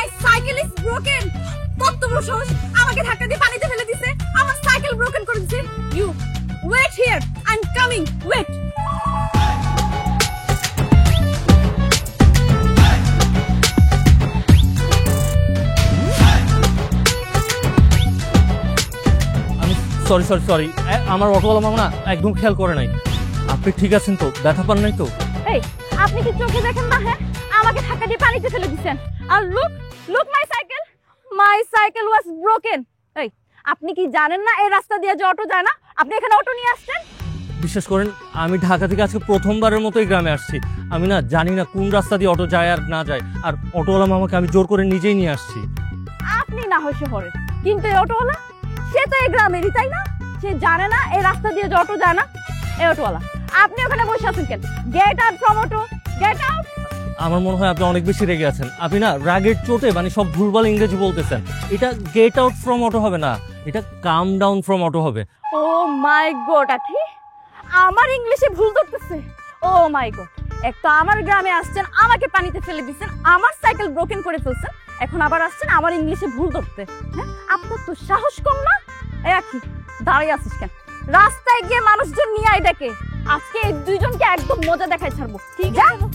My cycle is broken. কত বড় সাহস, আমাকে ধাক্কা দিয়ে পানিতে ফেলে দিছে, আমার সাইকেল ব্রোকেন করে দিছে। You wait here, I am coming, wait. Sorry sorry sorry, আমার অটোওয়ালা মামা না একদম খেয়াল করে নাই। আপনি ঠিক আছেন তো? ব্যথা পান নাই তো? এই আপনি কি চোখে দেখেন না? হ্যাঁ, আমাকে ধাক্কা দিয়ে পানিতে ফেলে দিছেন। আর look look my cycle was broken. এই আপনি কি জানেন না এই রাস্তা দিয়ে যে অটো যায় না? আপনি এখানে অটো নিয়ে আসছেন? বিশ্বাস করেন, আমি ঢাকা থেকে আজকে প্রথমবারের মতো এই গ্রামে আসছি। আমি না জানি না কোন রাস্তা দিয়ে অটো যায় আর না যায়, আর অটোওয়ালা মামাকে আমি জোর করে নিজেই নিয়ে আসছি। আপনি না হয় শহরে, কিন্তু এই অটোওয়ালা সে তো এই গ্রামেরই, তাই না? সে জানে না এই রাস্তা দিয়ে যে অটো যায় না? এই অটোওয়ালা, আপনি ওখানে বসে আছেন কেন? Get out from auto, get out. আমার মনে হয় আপনি অনেক বেশি রেগে আছেন। আপনি না রাগের চোটে মানে সব ভুলভাল ইংরেজি বলতেছেন। এটা গেট আউট ফ্রম অটো হবে না, এটা কাম ডাউন ফ্রম অটো হবে। ও মাই গড, আখি আমার ইংলিশে ভুল ধরতেছে। ও মাই গড, এক তো আমার গ্রামে আসছেন, আমাকে পানিতে ফেলে দিচ্ছেন, আমার সাইকেল ব্রোকেন করে ফেলছেন, এখন আবার আসছেন আমার ইংলিশে ভুল ধরতে। হ্যাঁ, আপনার তো সাহস কম না? এই আখি, দাঁড়িয়ে আছিস কেন? রাস্তায় গিয়ে মানুষজন নিয়ে আয় ডাকে। আজকে এই দুইজনকে একদম মজা দেখাই ছাড়বো, ঠিক আছে?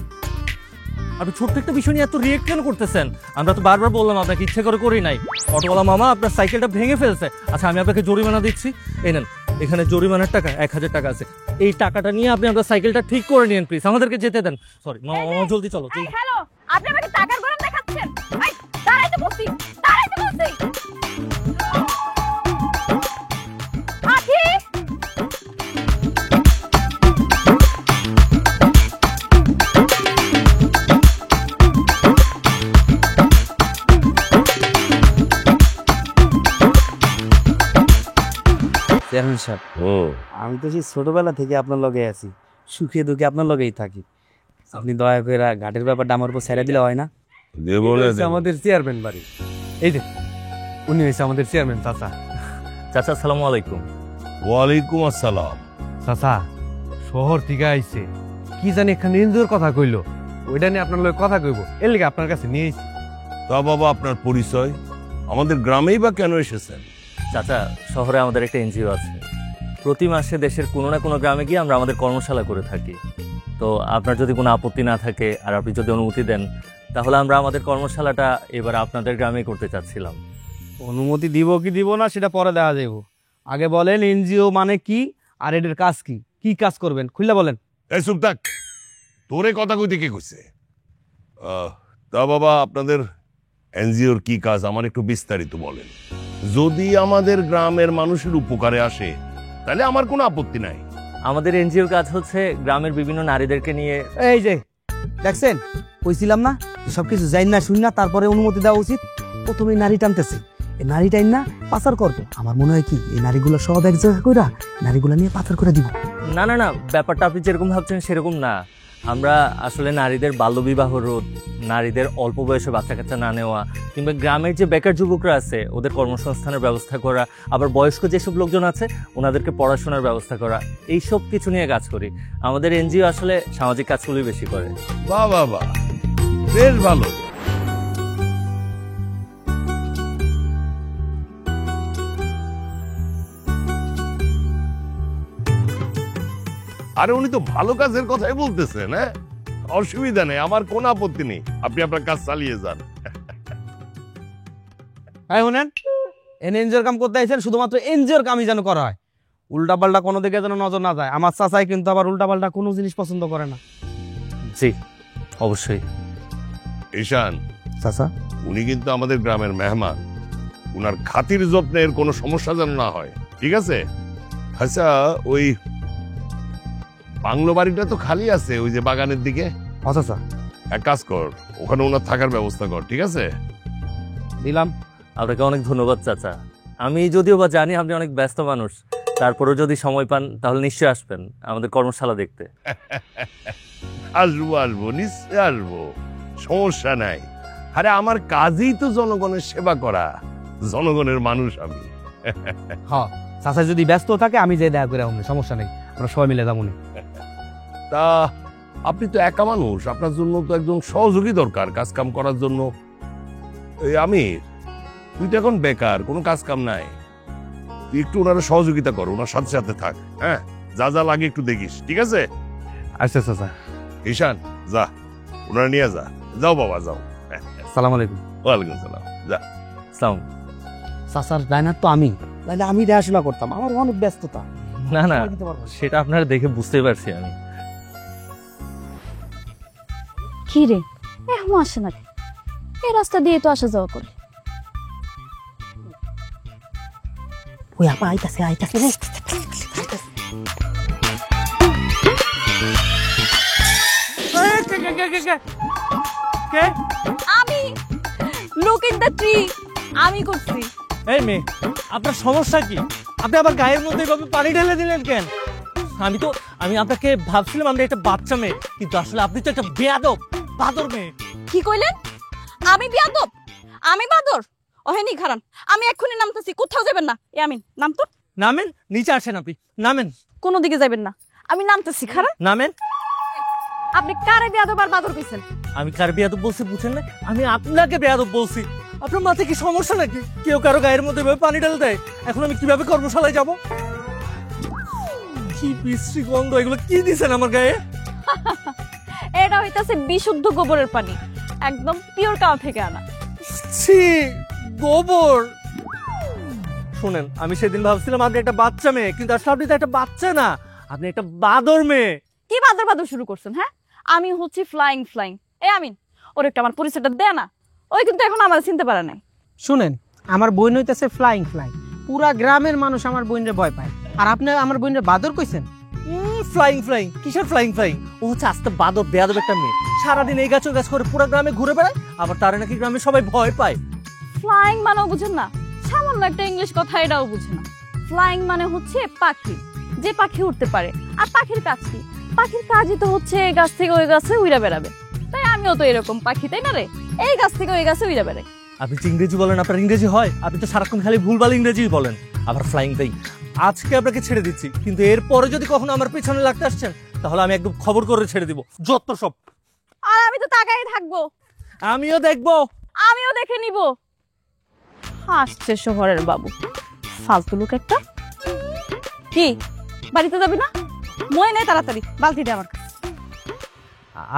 আপনি ছোট্ট একটা বিষয় নিয়ে এত রিয়েক্ট কেন করতেছেন? আমরা তো বারবার বললাম আপনাকে ইচ্ছে করে করি নাই। অটোওয়ালা মামা আপনার সাইকেলটা ভেঙে ফেলছে। আচ্ছা, আমি আপনাকে জরিমানা দিচ্ছি, এই নেন, এখানে জরিমানার টাকা 1000 টাকা আছে। এই টাকাটা নিয়ে আপনি আপনার সাইকেলটা ঠিক করে নিন প্লিজ, আমাদেরকে যেতে দেন। সরি মামা, জলদি চলো। হ্যালো, আপনি আমাকে টাকার গরম দেখাচ্ছেন? এই দাঁড়াইতে বলছি, দাঁড়াইতে বলছি। আখি, চেয়ারম্যান সাহেব, আমি তো সেই ছোটবেলা থেকে আপনার লগে আছি, সুখে দুঃখে আপনার লগেই থাকি। আপনি দয়া করে ঘাটের ব্যাপারটা আমার উপর ছেড়ে দিলে হয় না? আমাদের চেয়ারম্যান বাড়ি, এই যে উনি হয়েছে আমাদের চেয়ারম্যান চাচা। চাচা আসসালামু আলাইকুম। ওয়ালাইকুম আসসালাম। চাচা শহর থেকে আইছে, কি জানি এখানে এনজিওর কথা কইলো, ওইটা নিয়ে আপনার লগে কথা কইব, এর লিগে আপনার কাছে নিয়ে এসেছি। তা বাবা, আপনার পরিচয়? আমাদের গ্রামেই বা কেন এসেছেন? চাচা, শহরে আমাদের একটা এনজিও আছে। প্রতি মাসে দেশের কোনো না কোনো গ্রামে গিয়ে আমরা আমাদের কর্মশালা করে থাকি। তো আপনার যদি কোনো আপত্তি না থাকে আর আপনি যদি অনুমতি দেন, তাহলে আমরা আমাদের কর্মশালাটা এবার আপনাদের গ্রামেই করতে চাচ্ছিলাম। অনুমতি দিব কি দিব না সেটা পরে দেখা যাইব, আগে বলেন এনজিও মানে কি আর এদের কাজ কি, কি কাজ করবেন খুলে বলেন। এই চুপ থাক, তোরে কথা কইতে কে কইছে? তা বাবা, আপনাদের এনজিওর কি কাজ আমার একটু বিস্তারিত বলেন। যদি আমাদের গ্রামের মানুষের উপকারে আসে তাহলে আমার কোনো আপত্তি নাই। আমাদের এনজিওর কাজ হচ্ছে গ্রামের বিভিন্ন নারীদেরকে নিয়ে। এই যে দেখছেন, কইছিলাম না সবকিছু যাই না শুন না, তারপরে অনুমতি দেওয়া উচিত। প্রথমে নারী টানতেছে, এই নারী টাইন না পাচার করবো। আমার মনে হয় কি এই নারীগুলো সব এক জায়গা করে নারীগুলো নিয়ে পাচার করে দিব। না না না, ব্যাপারটা আপনি যেরকম ভাবছেন সেরকম না। আমরা আসলে নারীদের বাল্যবিবাহ রোধ, নারীদের অল্প বয়সে বাচ্চা কাচ্চা না নেওয়া, কিংবা গ্রামের যে বেকার যুবকরা আছে ওদের কর্মসংস্থানের ব্যবস্থা করা, আবার বয়স্ক যেসব লোকজন আছে ওনাদেরকে পড়াশোনার ব্যবস্থা করা, এই সব কিছু নিয়ে কাজ করি। আমাদের এনজিও আসলে সামাজিক কাজগুলোই বেশি করে। বাহ বাহ বাহ, বেশ ভালো। আরে উনি তো ভালো কাজের কথাই বলতেছেন। হ্যাঁ, অসুবিধা নেই, আমার কোনো আপত্তি নেই, আপনি আপনার কাজ চালিয়ে যান। হ্যাঁ শুনেন, এনজিওর কাম করতে আইছেন, শুধুমাত্র এনজিওর কামই যেন করা হয়, উল্টা পাল্টা কোনো দিকে যেন নজর না যায়। আমার চাচাই কিন্তু আবার উল্টা পাল্টা কোনো জিনিস পছন্দ করে না। জি অবশ্যই। ঈশান চাচা, উনি কিন্তু আমাদের গ্রামের মেহমান, উনার খাতির যত্নের কোনো সমস্যা যেন না হয়, ঠিক আছে? আচ্ছা, ওই বাংলো বাড়িটা তো খালি আছে ওই যে বাগানের দিকে। আচ্ছা, এক কাজ কর, ওখানে ওনার থাকার ব্যবস্থা কর, ঠিক আছে? দিলাম। আপনাকে অনেক ধন্যবাদ চাচা। আমি যদিও বা জানি আপনি অনেক ব্যস্ত মানুষ, তারপরেও যদি সময় পান তাহলে নিশ্চয়ই আসবেন আমাদের কর্মশালা দেখতে। আসবো আসবো, নিশ্চয় আসবো, সমস্যা নাই। আরে আমার কাজই তো জনগণের সেবা করা, জনগণের মানুষ আমি। হ্যাঁ, চাচা যদি ব্যস্ত থাকে আমি যে দেখা করে আসবো, সমস্যা নেই, আমরা সবাই মিলে যাবো। তা আপনি তো একা মানুষ, আপনার জন্য তো একজন সহযোগী দরকার কাজ কাম করার জন্য। এই আমি, তুই তো এখন বেকার, কোনো কাজ কাম নাই, তুই একটু ওনারা সহযোগিতা কর, ওনার সাথে সাথে থাক, হ্যাঁ, যা যা লাগে একটু দেখিস, ঠিক আছে? আচ্ছা চাচা, ঈশান যা, ওনারা নিয়ে যা, যাও বাবা যাও। সালাম আলাইকুম। ওয়ালাইকুম সালাম, যা। সাউন্ড চাচার ডাইনার তো আমি, তাহলে আমি দেখাশোনা করতাম, আমার অনেক ব্যস্ততা। না না, সময় দিতে পারবো না। সেটা আপনারা দেখে বুঝতেই পারছি আমি। কি রে এখন আসে না রে? এই রাস্তা দিয়ে তো আসা যাওয়া করে। ওই আপা আইতাছে আইতাছে রে। কে? আমি লুক ইন দ্য ট্রি, আমি করছি। এই মেয়ে, আপনার সমস্যা কি? আপনি আবার গায়ের মধ্যে এভাবে পানি ঢেলে দিলেন কেন? আমি আপনাকে ভাবছিলাম আমরা একটা বাচ্চা মেয়ে, কিন্তু আসলে আপনি তো একটা বেয়াদব বাদর মেয়ে। কি কইলেন? আমি বিয়াদব? আমি বাদর? ওহেনি খারান, আমি এক্ষুনি নামতেছি, কোথাও যাবেন না। এ আমিন, নাম তো। নামেন, নিচে আসেন, আপনি নামেন। কোনো দিকে যাবেন না, আমি নামতেছি। খারান, নামেন। আপনি কারে বিয়াদব আর বাদর কইছেন? আমি কার বেয়াদব বলছি বুঝেন না? আমি আপনাকে বেয়াদব বলছি। আপনার মাথায় কি সমস্যা নাকি? কেউ কারো গায়ের মধ্যে এভাবে পানি ঢেলে দেয়? এখন আমি কিভাবে কর্মশালায় যাব? কি বিশ্রী গন্ধ, এগুলো কি দিছেন আমার গায়ে? এটা হইতাছে বিশুদ্ধ গোবরের পানি, একদম পিওর কাউ থেকে আনা। ছি, গোবর। শুনেন, আমি সেদিন ভাবছিলাম আপনি একটা বাচ্চা মেয়ে, কিন্তু আসলে আপনি তো একটা বাচ্চা না, আপনি একটা বাদর মেয়ে। কি বাদর বাদর শুরু করছেন? হ্যাঁ, আমি হচ্ছি ফ্লাইং ফ্লাইং। এ আমিন, ওর একটা আমার পরিচয়টা দেয় না। ওই কিন্তু এখন আমার চিনতে পারে নাই। শুনেন, আমার বোন হইতেছে ফ্লাইং ফ্লাইং, পুরা গ্রামের মানুষ আমার বোনরে ভয় পায়, আর আপনি আমার বোনরে বাদর কইছেন। ফ্লাইং ফ্লাইং কিসের ফ্লাইং ফ্লাইং? ও হচ্ছে আস্তে বাদর বেয়াদব একটা মেয়ে, সারাদিন এই গাছ ওই গাছ করে পুরো গ্রামে ঘুরে বেড়ায়, আবার তারে নাকি গ্রামে সবাই ভয় পায়। ফ্লাইং মানেও বুঝেন না? সামান্য একটা ইংলিশ কথা, এটাও বুঝে না। ফ্লাইং মানে হচ্ছে পাখি, যে পাখি উঠতে পারে। আর পাখির কাজ কি? পাখির কাজই তো হচ্ছে এই গাছ থেকে ওই গাছে উড়ে বেড়াবে। তাই আমিও তো এরকম পাখি, তাই না রে? এই গাছ থেকে ওই গাছে উড়ে বেড়াই। আপনি যে ইংরেজি বলেন, আপনার ইংরেজি হয়? আপনি তো সারাক্ষণ খালি ভুলভাল ইংরেজি বলেন, আবার ফ্লাইং ফ্লাইং। আজকে আপনাকে ছেড়ে দিচ্ছি, কিন্তু এরপরে যদি কখনো আমার পেছনে লাগতে আসছেন, তাহলে আমি একদম খবর করে ছেড়ে দিব, যত সব। আর আমি তো তাকাই থাকবো, আমিও দেখবো। আমিও দেখে নিব। হাসছে শহরের বাবু, ফালতু লোক একটা। কি বাড়িতে যাবি না? মই নেই, তাড়াতাড়ি বালতি দে আমার কাছে।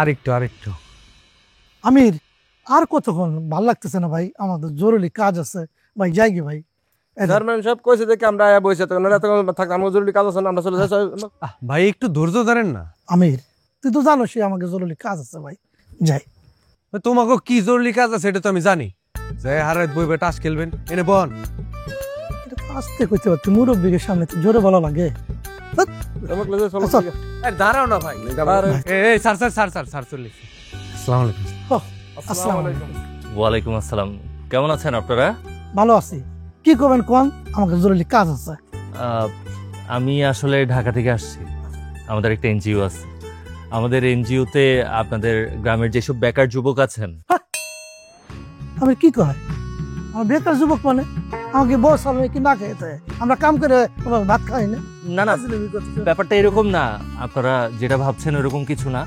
আরেকটু আমির, আর কতক্ষণ? ভাল লাগতেছে না ভাই, আমাদের জরুরি কাজ আছে ভাই, যাই গে ভাই। চেয়ারম্যান সাহেব কইছে দেখে আমরা আয়া বইছে, তো ওনারা তখন থাকতে আমার জরুরি কাজ আছে না, আমরা চলে যাই। ভাই একটু ধৈর্য ধরেন না। আমির, তুই তো জানো সে আমাকে জরুরি কাজ আছে ভাই, যাই। তোমাকে কি জরুরি কাজ আছে এটা তো আমি জানি। যে হারাত বইবে টাস খেলবেন, এনে বন। এটা তো আস্তে কইতে পারছি, মুরব্বীর সামনে তো জোরে বলা লাগে। আমাকে লয়ে যাও, চলো। আচ্ছা। দাঁড়াও না ভাই। আরে, এই স্যার চল্লিশ। আসসালামু আলাইকুম। আসসালামু আলাইকুম। ওয়ালাইকুম আসসালাম। কেমন আছেন আপনারা? ভালো আছি। কি করবেন কোন? আমাকে জরুরি কাজ আছে। আমি আসলে ঢাকা থেকে আসছি, আমাদের একটা এনজিও আছে। আমাদের এনজিওতে আপনাদের গ্রামের যেসব বেকার যুবক আছেন। আমি কি কয়? আমার বেকার যুবক মানে আমাকে বস হবে কি না খেতে? আমরা কাম করে ভাত খাই না। না না, ব্যাপারটা এরকম না, আপনারা যেটা ভাবছেন এরকম কিছু না।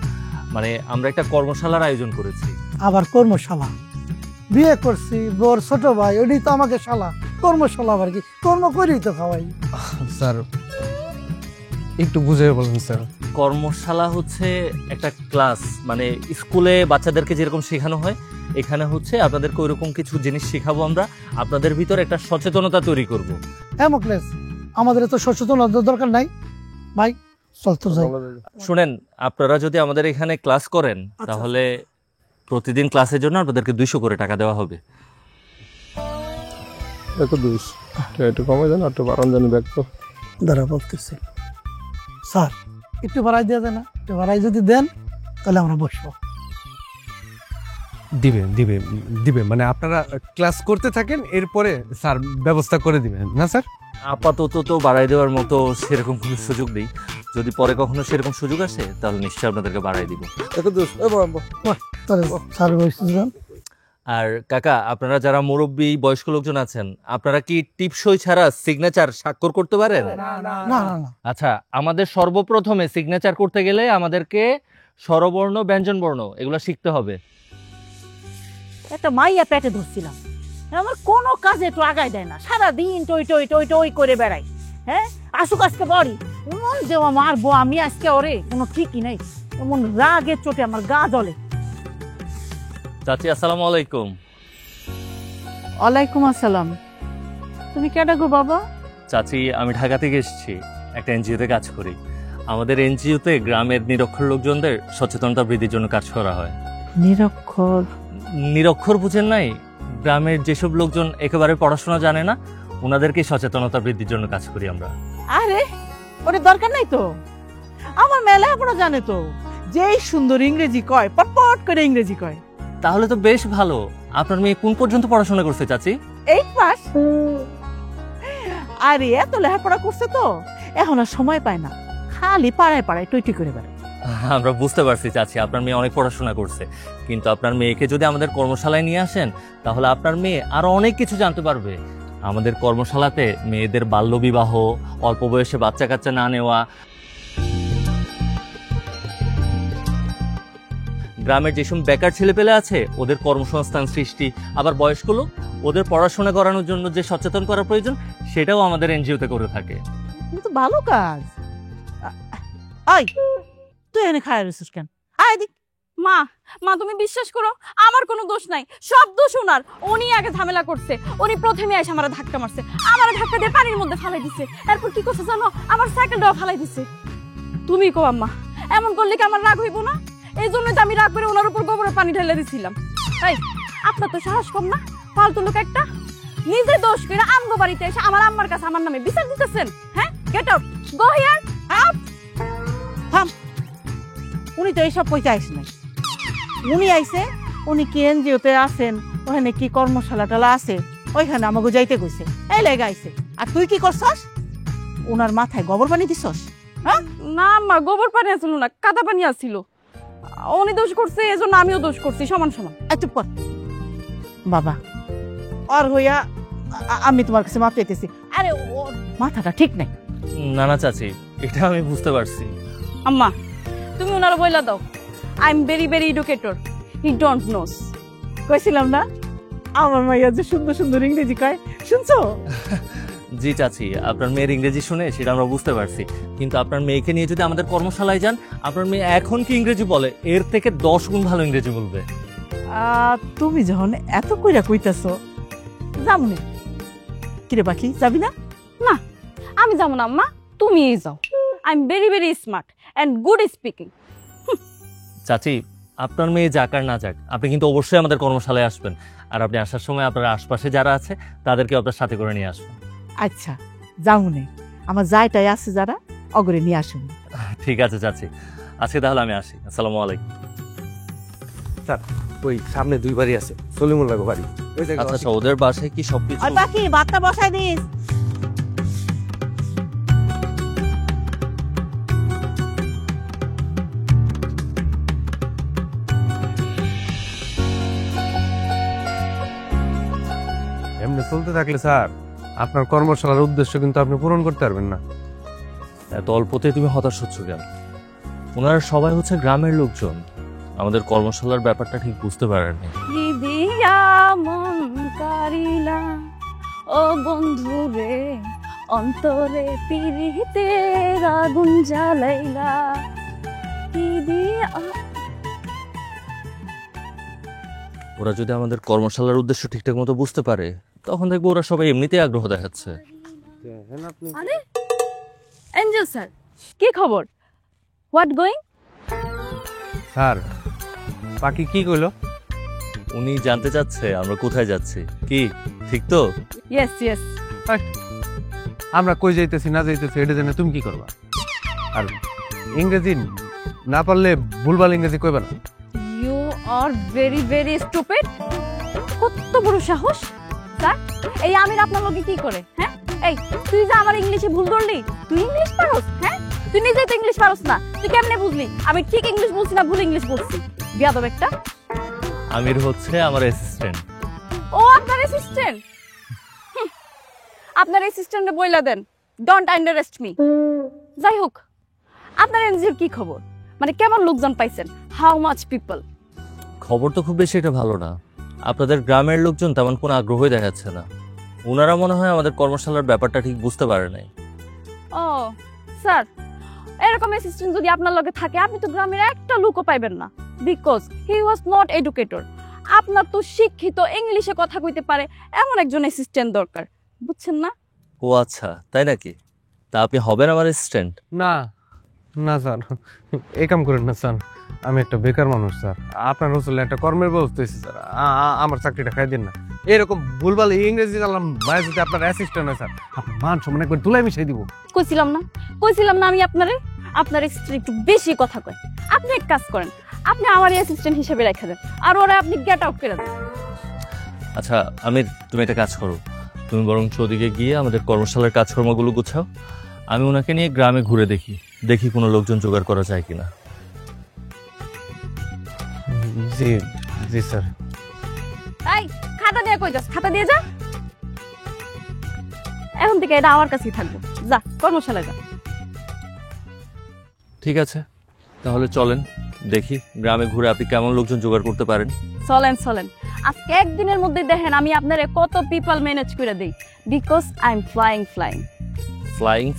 মানে আমরা একটা কর্মশালার আয়োজন করেছি। আবার কর্মশালা? বিয়ে করছি, বোর ছোট ভাই, ওইটাই তো আমাকে শালা। কর্মশালা আবার কি? কর্ম করেই তো খাওয়াই। স্যার একটু বুঝে বলুন স্যার। কর্মশালা হচ্ছে একটা ক্লাস, মানে স্কুলে বাচ্চাদেরকে যেরকম শেখানো হয়, এখানে হচ্ছে আপনাদেরকে ওইরকম কিছু জিনিস শেখাবো আমরা। আপনাদের ভিতর একটা সচেতনতা তৈরি করব। হ্যাঁ মুকলেশ, আমাদের তো সচেতনতার দরকার নাই ভাই, চল তো যাই। শুনেন, আপনারা যদি আমাদের এখানে ক্লাস করেন, তাহলে প্রতিদিন ক্লাসের জন্য আপনাদেরকে 200 করে টাকা দেওয়া হবে। একটু দুইশ, একটু কমে দেন, একটু বাড়ান দেন ব্যাগ তো। দাঁড়া বলতেছি স্যার, একটু বাড়াই দিয়ে দেন না? একটু বাড়াই যদি দেন তাহলে আমরা বসবো। দিবে মানে আপনারা ক্লাস করতে থাকেন, এরপরে স্যার ব্যবস্থা করে দিবেন না স্যার? আপাতত তো বাড়াই দেওয়ার মতো সেরকম কোনো সুযোগ নেই। যদি পরে কখনো সেরকম সুযোগ আসে, তাহলে নিশ্চয়ই আপনাদেরকে বাড়াই দিব। একটু দুইশ, তাহলে স্যার বসছিলাম। আর কাকা, আপনারা যারা মুরব্বী বয়স্ক লোকজন আছেন, আপনারা কি টিপসই ছাড়া সিগনেচার স্বাক্ষর করতে পারেন? না না না, আচ্ছা, আমাদের সর্বপ্রথমে সিগনেচার করতে গেলে আমাদেরকে স্বরবর্ণ, ব্যঞ্জনবর্ণ এগুলো শিখতে হবে। একটা মাইয়া পেটে ধরছিলাম, আমার কোনো কাজে একটু আগায় দেয় না, সারাদিন টই টই টই টই করে বেড়াই। হ্যাঁ, আসুক আজকে বড়ি এমন যে মারবো আমি আজকে ওরে, কোনো ঠিকই নেই। এমন রাগের চোটে আমার গা জ্বলে। চাচি আসসালামু আলাইকুম। ওয়ালাইকুম আসসালাম। তুমি কেডা গো বাবা? চাচি আমি ঢাকা থেকে এসেছি, একটা এনজিওতে কাজ করি। আমাদের এনজিওতে গ্রামের নিরক্ষর লোকজনদের সচেতনতা বৃদ্ধির জন্য কাজ করা হয়। নিরক্ষর? নিরক্ষর বুঝেন নাই? গ্রামের যেসব লোকজন একেবারে পড়াশোনা জানে না, ওনাদেরকে সচেতনতা বৃদ্ধির জন্য কাজ করি আমরা। আরে ওরে দরকার নাই তো, আমার মেলা আপনারা জানে তো, যেই সুন্দর ইংরেজি কয়, পটপট করে ইংরেজি কয়। তাহলে তো বেশ ভালো। আপনার মেয়ে কোন পর্যন্ত পড়াশোনা করছে চাচি? 8 পাস। আরে এত লেখাপড়া করছে তো, এখন আর সময় পায় না, খালি পাড়ায় পাড়ায় টইটি করে বেড়ায়। আমরা বুঝতে পারছি চাচি, আপনার মেয়ে অনেক পড়াশোনা করছে, কিন্তু আপনার মেয়েকে যদি আমাদের কর্মশালায় নিয়ে আসেন তাহলে আপনার মেয়ে আরো অনেক কিছু জানতে পারবে। আমাদের কর্মশালাতে মেয়েদের বাল্যবিবাহ, অল্প বয়সে বাচ্চা কাচ্চা না নেওয়া, গ্রামের যেসব বেকার ছেলেপেলে আছে ওদের কর্মসংস্থান সৃষ্টি, আবার বয়স্ক লোক ওদের পড়াশোনা করানোর জন্য যে সচেতন করা প্রয়োজন সেটাও আমাদের এনজিওতে করে থাকে। কিন্তু ভালো কাজ। আই তুই এনে খায় রইছিস কেন? আয় দিক। মা, মা তুমি বিশ্বাস করো, আমার কোনো দোষ নাই, সব দোষ ওনার। উনি আগে ঝামেলা করছে, উনি প্রথমে এসে আমার ধাক্কা মারছে, আমার ধাক্কা দিয়ে পানির মধ্যে ফালাই দিছে, এরপর কি করছে জানো, আমার সাইকেলটাও ফালাই দিছে। তুমি কো আম্মা, এমন করলে কি আমার রাগ হইব না? এই জন্যই তো আমি রাগ করে ওনার উপর গোবরের পানি ঢেলে দিছিলাম। এই আপনার তো সাহস কম না, ফালতু লোক একটা, নিজে দোষ করে আমগো বাড়িতে এসে আমার আম্মার কাছে আমার নামে বিচার দিতেছেন। হ্যাঁ, get out, go here, out. থাম, উনি তো এইসব কইতে আইস নাই। উনি আইছে, উনি কি এনজিওতে আছেন, ওখানে কি কর্মশালা টালা আছে, ওইখানে আমাকে যাইতে কইছে, এই লেগে আইছে। আর তুই কি করছস? ওনার মাথায় গোবর পানি দিছস? হ্যাঁ না আম্মা, গোবর পানি আসছিল না, কাদা পানি আসছিল। উনি দোষ করছে, এজন্য আমিও দোষ করছি, সমান সমান। চুপ কর বাবা, আর হইয়া আমি তোমার কাছে মাপ চাইতেছি। আরে ওর মাথাটা ঠিক নাই। না না চাচি, এটা আমি বুঝতে পারছি। আম্মা তুমি ওনারা বইলা দাও, I am very very educated, he don't knows. কইছিলাম না আমার মাইয়া যে সুন্দর সুন্দর ইংরেজি কয়, শুনছো? জি চাচি, আপনার মেয়ের ইংরেজি শুনে সেটা আমরা বুঝতে পারছি, কিন্তু আপনার মেয়েকে নিয়ে যদি আমাদের কর্মশালায় যান, আপনার মেয়ে এখন কি ইংরেজি বলে এর থেকে 10 গুণ ভালো ইংরেজি বলবে। তুমি যখন এত কইরা কইতাছো যামনে, কিরে বাকি যাবি না? না আমি যাবো না আম্মা, তুমিই যাও। I am very very smart and good speaking. চাচি, আপনার মেয়ে যাক আর না যাক, আপনি কিন্তু অবশ্যই আমাদের কর্মশালায় আসবেন, আর আপনি আসার সময় আপনার আশপাশে যারা আছে তাদেরকে আপনার সাথে করে নিয়ে আসবেন। আচ্ছা যামনে, আমার যাইটাই আছে যারা, অগরে নিয়ে আসুন। ঠিক আছে চাচি, আজকে তাহলে আমি আসি। আসসালামু আলাইকুম। স্যার ওই সামনে 2 বাড়ি আছে, সলিমুল্লাহ বাড়ি, ওই জায়গায় আচ্ছা আচ্ছা, ওদের বাসায় কি সবকিছু? আর বাকি ভাতটা বসাই দিস। এমনি চলতে থাকলে স্যার আপনার কর্মশালার উদ্দেশ্য কিন্তু আপনি পূরণ করতে পারবেন না। এত অল্পতে তুমি হতাশ হচ্ছ কেন? ওনারা সবাই হচ্ছে গ্রামের লোকজন, আমাদের কর্মশালার ব্যাপারটা ঠিক বুঝতে পারেননি। কি দিয়া মন কারিলা ও বন্ধু রে, অন্তরে পিরিতের আগুন জ্বালাইলা, কি দিয়া। ওরা যদি আমাদের কর্মশালার উদ্দেশ্য ঠিকঠাক মতো বুঝতে পারে, তখন দেখবো ওরা সবাই এমনিতেই আগ্রহ দেখাচ্ছে। আরে এঞ্জেল স্যার, কি খবর? What going? স্যার বাকি কি কইলো? উনি জানতে চাচ্ছে আমরা কোথায় যাচ্ছি। কি ঠিক তো? Yes yes. আমরা কই যাইতেছি না যাইতেছি এটা জেনে তুমি কি করবা? আর ইংরেজি না পারলে ভুলভাল ইংরেজি কইবা না। You are very very stupid. কত বড় সাহস স্যার! এই আমির আপনার লগে কি করে? হ্যাঁ, এই তুই যে আমার ইংলিশে ভুল ধরলি, তুই ইংলিশ পারোস? হ্যাঁ, তুই নিজেই তো ইংলিশ পারোস না, তুই কেমনে বুঝলি আমি ঠিক ইংলিশ বলছি না ভুল ইংলিশ বলছি? বিয়াদব একটা। আমির হচ্ছে আমার অ্যাসিস্ট্যান্ট। ও আপনার অ্যাসিস্ট্যান্ট? আপনার অ্যাসিস্ট্যান্টে বইলা দেন, ডোন্ট আন্ডারএস্ট মি। যাই হোক, আপনার এনজিওর কি খবর? মানে কেমন লোকজন পাইছেন? How much people? খবর তো খুব বেশি এটা ভালো না, আপনাদের গ্রামের লোকজন তেমন কোনো আগ্রহই দেখাচ্ছে না। ওনারা মনে হয় আমাদের কর্মশালার ব্যাপারটা ঠিক বুঝতে পারে নাই। ও স্যার, এরকম অ্যাসিস্ট্যান্ট যদি আপনার লগে থাকে আপনি তো গ্রামের একটা লোকও পাইবেন না, because he was not educated. আপনার তো শিক্ষিত, ইংলিশে কথা কইতে পারে এমন একজন অ্যাসিস্ট্যান্ট দরকার, বুঝছেন না? ও আচ্ছা, তাই নাকি? তা আপনি হবেন আমার অ্যাসিস্ট্যান্ট? না না স্যার, এই কাম করেন না স্যার। আমি একটা বেকার মানুষ স্যার, আপনার হোস্টেলে একটা কর্মের ব্যবস্থা হয়েছে স্যার, আমার চাকরিটা খাই দিন না। এরকম ভুলভাল ইংরেজি জানলাম ভাই, যদি আপনার অ্যাসিস্ট্যান্ট হয় স্যার, আপনার মান সম্মান একবার তুলাই মিশাই দিব। কইছিলাম না আমি আপনার অ্যাসিস্ট্যান্ট একটু বেশি কথা কয়। আপনি এক কাজ করেন, আপনি আমার অ্যাসিস্ট্যান্ট হিসেবে রেখে দেন, আর ওরা আপনি গেট আউট করে দেন। আচ্ছা আমির, তুমি একটা কাজ করো, তুমি বরং ওদিকে গিয়ে আমাদের কর্মশালার কাজকর্মগুলো গুছাও। আমি ওনাকে নিয়ে গ্রামে ঘুরে দেখি কোনো লোকজন জোগাড় করা যায় কিনা। জি জি স্যার। এই খাতা দিয়ে কই যাস? খাতা দিয়ে যা। এখন থেকে এটা আমার কাছেই থাকবো, যা কর্মশালায় যা। ঠিক আছে, তাহলে চলেন দেখি গ্রামে ঘুরে আপনি কেমন লোকজন জোগাড় করতে পারেন। চলেন আজকে একদিনের মধ্যে দেখেন আমি আপনারে কত পিপল ম্যানেজ করে দেই, because I am flying.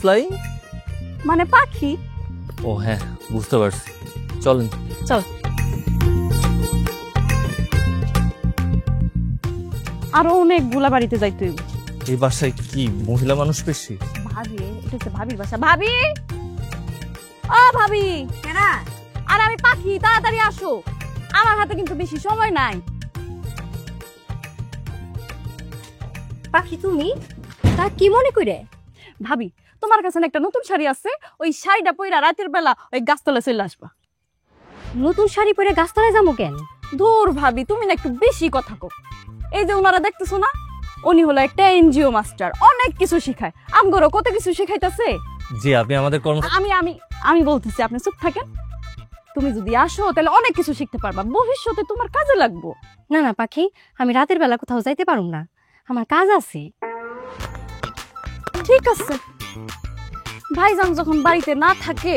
Flying মানে পাখি। ও হ্যাঁ, বুঝতে পারছি। চলেন। চল। আরো অনেকগুলা বাড়িতে যাইতে হইব। এই বাসায় কি মহিলা মানুষ বেশি? ভাবি, এটা হচ্ছে ভাবির বাসা। ভাবি, ও ভাবি। কেনা? আর আমি পাখি, তাড়াতাড়ি আসো, আমার হাতে কিন্তু বেশি সময় নাই। পাখি তুমি? তা কি মনে করে? ভাবি, তোমার কাছে না একটা নতুন শাড়ি আছে, ওই শাড়িটা পইরা রাতের বেলা ওই গাছতলায় চলে আসবা। নতুন শাড়ি পরে গাছতলায় যাবো কেন? দূর ভাবি, তুমি না একটু বেশি কথা কও। এই যে ওনারা দেখতেছো না, উনি হলো একটা এনজিও মাস্টার, অনেক কিছু শিখায়। আমগরও কত কিছু শিখাইতেছে। জি, আপনি আমাদের আমি বলতেছি, আপনি চুপ থাকেন। তুমি যদি আসো তাহলে অনেক কিছু শিখতে পারবা, ভবিষ্যতে তোমার কাজে লাগবো। না না পাখি, আমি রাতের বেলা কোথাও যাইতে পারুম না, আমার কাজ আছে। ঠিক আছে, ভাইজান যখন বাড়িতে না থাকে,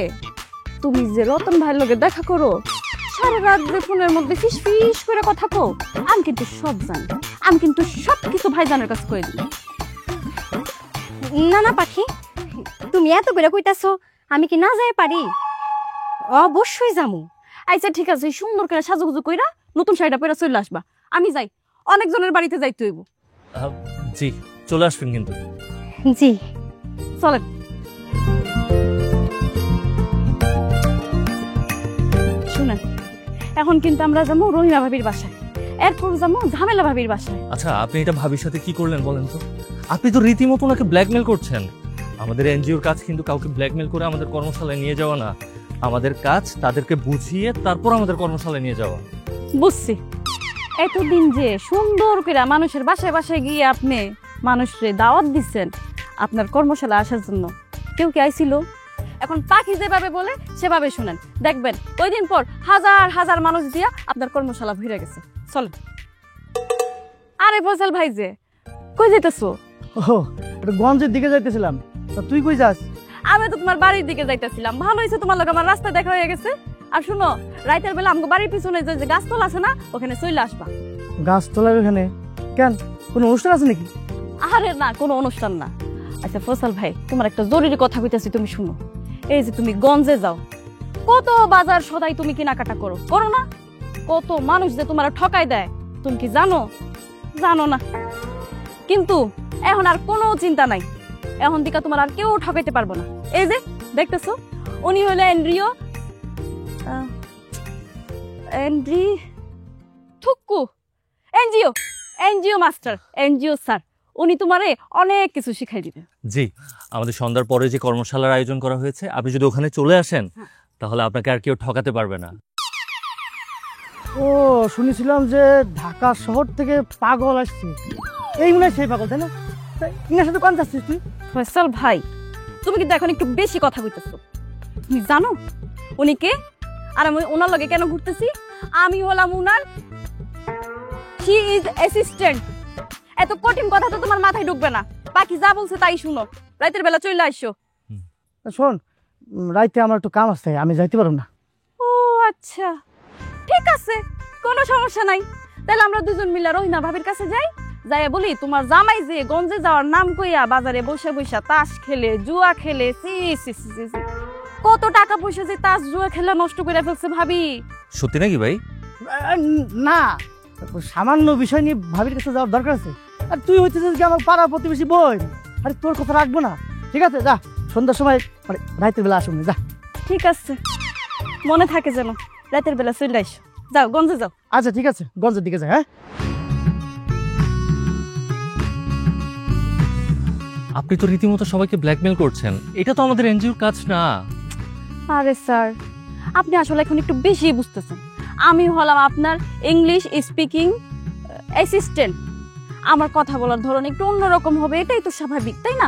তুমি যে রতন ভাইয়ের লগে দেখা করো, সারা রাত যে ফোনের মধ্যে ফিস ফিস করে কথা কও, আমি কিন্তু সব জানি। আমি কিন্তু সবকিছু ভাইজানের কাছে করে দিই। না না পাখি, তুমি এত করে কইতাছো, আমি কি না যাই পারি? অবশ্যই যামু। আচ্ছা ঠিক আছে, সুন্দর করে সাজুগুজু কইরা নতুন শাড়িটা পরে চলে আসবা। আমি যাই, অনেকজনের বাড়িতে যাইতে হইব। জি, চলে আসবেন কিন্তু। জি চলেন। শুনেন, এখন কিন্তু আমরা যাবো রহিমা ভাবির বাসায়, এরপর যাবো ঝামেলা ভাবির বাসায়। আচ্ছা, আপনি এটা ভাবির সাথে কি করলেন বলেন তো? আপনি তো রীতিমতো ওনাকে ব্ল্যাকমেল করছেন। আমাদের এনজিওর কাজ কিন্তু কাউকে ব্ল্যাকমেল করে আমাদের কর্মশালায় নিয়ে যাওয়া না। আমাদের কাজ তাদেরকে বুঝিয়ে তারপর আমাদের কর্মশালায় নিয়ে যাওয়া। বুঝছি, এতদিন যে সুন্দর করে মানুষের বাসায় বাসায় গিয়ে আপনি মানুষরে দাওয়াত দিচ্ছেন আপনার কর্মশালা আসার জন্য, কেউ কি আইছিল? এখন পাখি যেভাবে বলে সেভাবে শুনেন, দেখবেন ওই দিন পর হাজার হাজার মানুষ দিয়া আপনার কর্মশালা ভরে গেছে। চলেন। আরে ফজল ভাই, যে কই যেতেছো? ও, এটা গঞ্জের দিকে যাইতেছিলাম। তা তুই কই যাস? আমি তো তোমার বাড়ির দিকে যাইতেছিলাম। ভালো হয়েছে তোমার লগে আমার রাস্তা দেখা হয়ে গেছে। আর শুনো, রাতের বেলা আমাকে বাড়ির পিছনে যে গাছতলা আছে না, ওখানে চলে আসবা। গাছতলার ওখানে কেন? কোনো অনুষ্ঠান আছে নাকি? আরে না, কোনো অনুষ্ঠান না। আচ্ছা ফসল ভাই, তোমার একটা জরুরি কথা কইতেছি, তুমি শুনো। এই যে তুমি গঞ্জে যাও, কত বাজার সদাই তুমি কেনাকাটা করো না? কত মানুষ যে তোমার ঠকাই দেয়, তুমি কি জানো? জানো না। কিন্তু এখন আর কোনো চিন্তা নাই, এখন দিকা তোমার আর কেউ ঠকাইতে পারবো না। এই যে দেখতেছো, উনি হলো এনজিও মাস্টার, এনজিও স্যার। উনি তোমারে অনেক কিছু শিখাই দিবে। জি, আমাদের সন্ধ্যার পরে যে কর্মশালার আয়োজন করা হয়েছে, আপনি যদি ওখানে চলে আসেন তাহলে আপনাকে আর কেউ ঠকাতে পারবে না। ও, শুনেছিলাম যে ঢাকা শহর থেকে পাগল আসছে, এই মনে হয় সেই পাগল, তাই না? ইনার সাথে কোন যাচ্ছিস তুই? ফয়সাল ভাই, তুমি কিন্তু এখন একটু বেশি কথা কইতেছো। তুমি জানো উনি কে আর আমি ওনার লগে কেন ঘুরতেছি? আমি হলাম উনার শি ইজ অ্যাসিস্ট্যান্ট। এত কঠিন কথা তো তোমার মাথায় ঢুকবে না। বাকি যা বলছে তাই শুনো, রাতের বেলা চলে আসো। শোন, রাইতে আমার একটু কাম আছে, আমি যাইতে পারবো না। ও আচ্ছা, ঠিক আছে, কোনো সমস্যা নাই। তাহলে আমরা দুজন মিলে রহিমা ভাবির কাছে যাই, যাইয়া বলি তোমার জামাই যে গঞ্জে যাওয়ার নাম কইয়া বাজারে বসে বসে তাস খেলে, জুয়া খেলে, সি সি সি সি সি। কত টাকা পয়সা যে তাস জুয়া খেলে নষ্ট করে ফেলছে ভাবি। সত্যি নাকি ভাই? না, সামান্য বিষয় নিয়ে ভাবির কাছে যাওয়ার দরকার আছে। আর তুই হইতেছিস কি আমার পাড়া প্রতিবেশী বোন, আরে তোর কথা রাখবো না। ঠিক আছে, যা, সন্ধ্যার সময় মানে রাতের বেলা আসুন, যা। ঠিক আছে, মনে থাকে যেন রাতের বেলা চলে আইসো। যাও গঞ্জে যাও। আচ্ছা ঠিক আছে, গঞ্জের দিকে যা। হ্যাঁ, আপনি তো রীতিমতো সবাইকে ব্ল্যাকমেল করছেন, এটা তো আমাদের এনজিওর কাজ না। আরে স্যার, আপনি আসলে এখন একটু বেশি বুঝতেছেন। আমি হলাম আপনার ইংলিশ স্পিকিং অ্যাসিস্ট্যান্ট। আমার কথা বলার ধরন একটু অন্যরকম হবে, এটাই তো স্বাভাবিক, তাই না?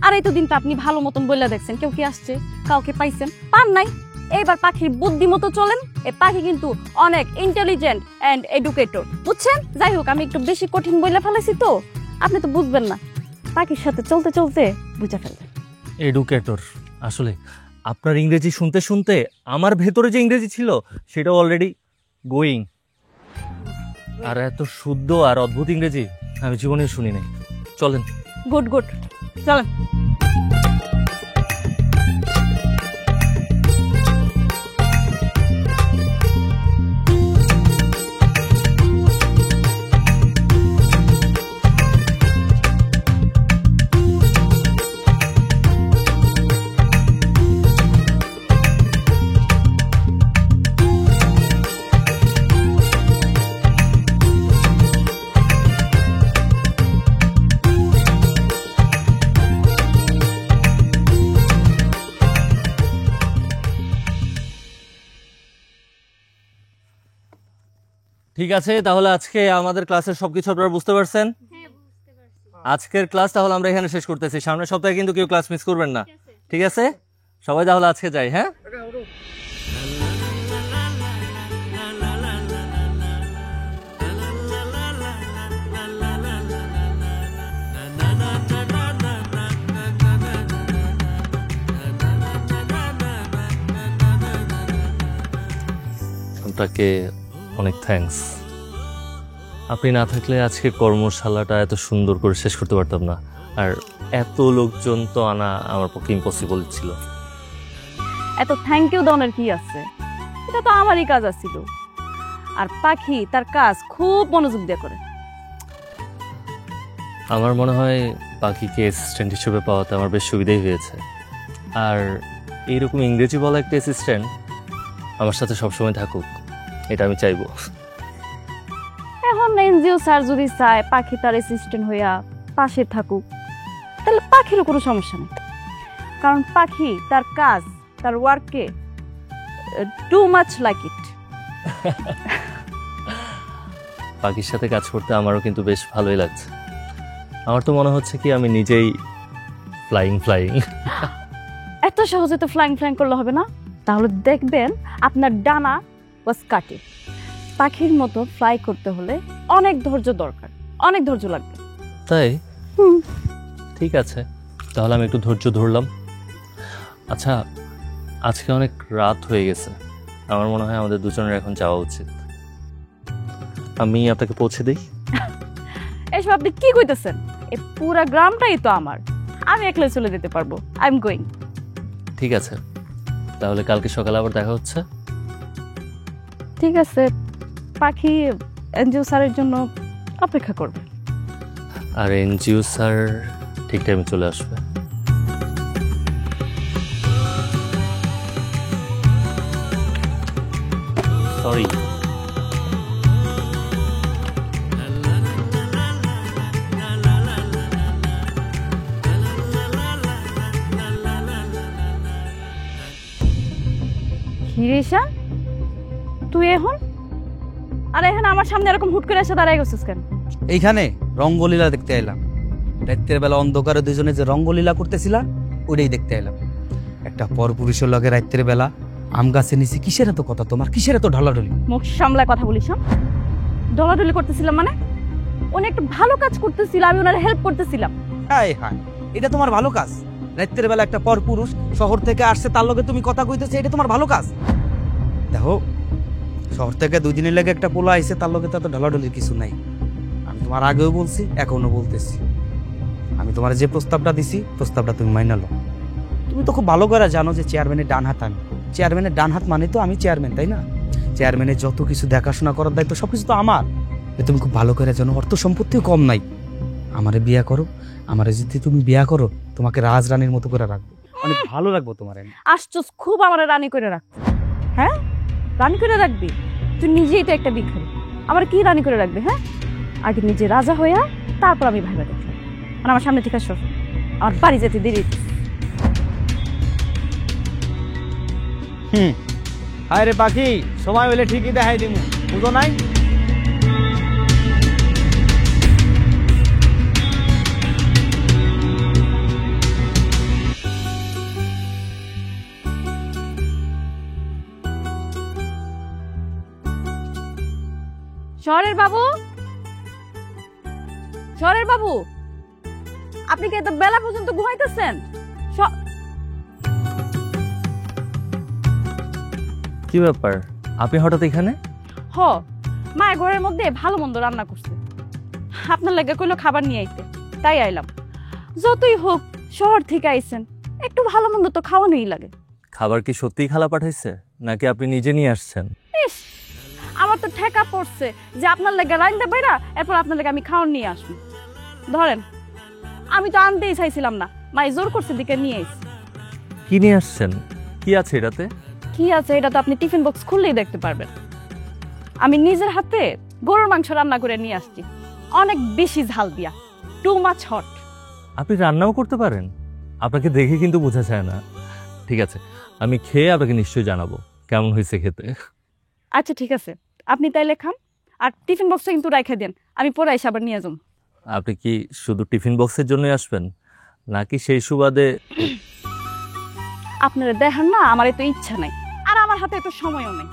আর এই তো দিনটা আপনি ভালো মতন বলে দেখছেন, কেউ কি আসছে, কাউকে পাইছেন, পান নাই। এইবার পাখির বুদ্ধি মতো চলেন। এই পাখি কিন্তু অনেক ইন্টেলিজেন্ট অ্যান্ড এডুকেটর, বুঝছেন? যাই হোক, আমি একটু বেশি কঠিন বলে ফেলেছি তো, আপনি তো বুঝবেন না। পাখির সাথে চলতে চলতে বুঝে ফেলবেন। এডুকেটর? আসলে আপনার ইংরেজি শুনতে শুনতে আমার ভেতরে যে ইংরেজি ছিল সেটা অলরেডি গোয়িং। আর এত শুদ্ধ আর অদ্ভুত ইংরেজি আমি জীবনে শুনি নাই। চলেন। গুড গুড, চলেন। ঠিক আছে, তাহলে আজকে আমাদের ক্লাসের সবকিছু আপনারা বুঝতে পারছেন? আজকের ক্লাস তাহলে আমরা এখানে শেষ করতেছি। সামনের সপ্তাহে কিন্তু কেউ ক্লাস মিস করবেন না, ঠিক আছে? সবাই তাহলে আজকে যাই। হ্যাঁ, আপনাকে অনেক থ্যাঙ্কস। আপনি না থাকলে আজকে কর্মশালাটা এত সুন্দর করে শেষ করতে পারতাম না। আর এত লোকজন তো আনা আমার পক্ষে ইম্পসিবল ছিল। এত থ্যাংক ইউ দনের কি আছে, এটা তো আমারই কাজ আছিল। আর পাখি তার কাজ খুব মনোযোগ দিয়ে করে। আমার মনে হয় পাখিকে অ্যাসিস্ট্যান্ট হিসেবে পাওয়াতে আমার বেশ সুবিধাই হয়েছে। আর এইরকম ইংরেজি বলা একটা অ্যাসিস্ট্যান্ট আমার সাথে সবসময় থাকুক, এটা আমি চাইবো। এখন এনজিও স্যার যদি চায় পাখি তার অ্যাসিস্ট্যান্ট হইয়া পাশে থাকুক, তাহলে পাখিরও কোনো সমস্যা নেই। কারণ পাখি তার কাজ, তার ওয়ার্ককে টু মাচ লাইক ইট। পাখির সাথে কাজ করতে আমারও কিন্তু বেশ ভালোই লাগছে। আমার তো মনে হচ্ছে কি আমি নিজেই ফ্লাইং। এত সহজে তো ফ্লাইং করলে হবে না। তাহলে দেখবেন আপনার ডানা ওয়াজ কাটে। পাখির মতো ফ্লাই করতে হলে অনেক ধৈর্য দরকার, অনেক ধৈর্য লাগবে। তাই? ঠিক আছে, তাহলে আমি একটু ধৈর্য ধরলাম। আচ্ছা, আজকে অনেক রাত হয়ে গেছে, আমার মনে হয় আমাদের দুজনের এখন যাওয়া উচিত। আমি আপনাকে পৌঁছে দিই। এসব আপনি কি কইতেছেন? এই পুরা গ্রামটাই তো আমার, আমি একলাই চলে যেতে পারবো। I am going. ঠিক আছে, তাহলে কালকে সকালে আবার দেখা হচ্ছে। ঠিক আছে, পাখি এনজিও স্যারের জন্য অপেক্ষা করবে। আর এনজিও স্যার ঠিক টাইমে চলে আসবে। সরি। হিরেশা, তুই এখন? আরে এখন আমার সামনে এরকম হুট করে এসে দাঁড়াই গেছিস কেন? এইখানে রঙ্গলীলা দেখতে এলাম। রাতের বেলা অন্ধকারে দুজনে যে রঙ্গলীলা করতেছিলা ওইটাই দেখতে এলাম। একটা পরপুরুষের লগে রাতের বেলা আম গাছে নিচে। কিসের এত কথা তোমার? কিসের এত ঢলাঢলি? মুখ সামলায় কথা বলিস। ডলাডলি করতেছিলাম মানে? উনি একটা ভালো কাজ করতেছিল, আমি ওনার হেল্প করতেছিলাম। হায় হায়, এটা তোমার ভালো কাজ? রাতের বেলা একটা পরপুরুষ শহর থেকে আসছে, তার লগে তুমি কথা কইতেছে, এটা তোমার ভালো কাজ? দেখো, শহর থেকে 2 দিনের লেগে একটা পোলা আইছে, তার লগে তো এত ঢলাঢলির কিছু নাই। আমি তোমার আগেও বলছি, এখনো বলতেছি, আমি তোমার যে প্রস্তাবটা দিছি প্রস্তাবটা তুমি মাইনা লো। তুমি তো খুব ভালো করে জানো যে চেয়ারম্যানের ডান হাত আমি। চেয়ারম্যানের ডান হাত মানে তো আমি চেয়ারম্যান, তাই না? চেয়ারম্যানের যত কিছু দেখাশোনা করার দায়িত্ব সবকিছু তো আমার। তুমি খুব ভালো করে জানো অর্থ সম্পত্তিও কম নাই। আমারে বিয়া করো, আমারে যদি তুমি বিয়া করো তোমাকে রাজরানীর মতো করে রাখবো, অনেক ভালো রাখবো তোমার। আশ্চর্য, খুব আমার রানী করে রাখবে। হ্যাঁ, রানী করে রাখবি? তুই নিজেই তো একটা ভিখারি, আমার কি রানী করে রাখবে? হ্যাঁ, আগে নিজে রাজা হইয়া তারপর আমি ভাইবা দেখলাম। আর আমার সামনে থেকে সর, আমার বাড়ি যেতে দেরি। হায় রে পাখি, সময় হলে ঠিকই দেখাই দিমু, বুঝো নাই? শহরের বাবু, শহরের বাবু, আপনি কি এত বেলা পর্যন্ত ঘুমাইতেছেন? কি ব্যাপার, আপনি হঠাৎ এখানে? হ, মায়ের ঘরের মধ্যে ভালো মন্দ রান্না করছে, আপনার লাগে কইলো খাবার নিয়ে আইতে, তাই আইলাম। যতই হোক শহর থেকে আইছেন, একটু ভালো মন্দ তো খাওয়ানোই লাগে। খাবার কি সত্যিই খালা পাঠাইছে নাকি আপনি নিজে নিয়ে আসছেন? ইস, আমার তো ঠেকা পড়ছে যে আপনার লাগে রাইন্দা বাইরা এরপর আপনার লাগে আমি খাওয়ান নিয়ে আসবো। ধরেন, আমি তো আনতেই চাইছিলাম না, মাই জোর করছে দিকে নিয়ে আইছি। কি নিয়ে আসছেন? কি আছে এটাতে? কি আছে এটা তো আপনি টিফিন বক্স খুললেই দেখতে পারবেন। আমি নিজের হাতে গরুর মাংস রান্না করে নিয়ে আসছি, অনেক বেশি ঝাল দিয়া, টু মাচ হট। আপনি রান্নাও করতে পারেন? আপনাকে দেখে কিন্তু বোঝা যায় না। ঠিক আছে, আমি খেয়ে আপনাকে নিশ্চয়ই জানাবো কেমন হয়েছে খেতে। আচ্ছা ঠিক আছে, আপনি তাইলে খান, আর টিফিন বক্সটা কিন্তু রাইখা দেন, আমি পরে এসে আবার নিয়ে যাবো। আপনি কি শুধু টিফিন বক্সের জন্যই আসবেন নাকি সেই সুবাদে? আপনারা দেখেন না, আমার এত ইচ্ছা নাই, আর আমার হাতে এত সময়ও নেই।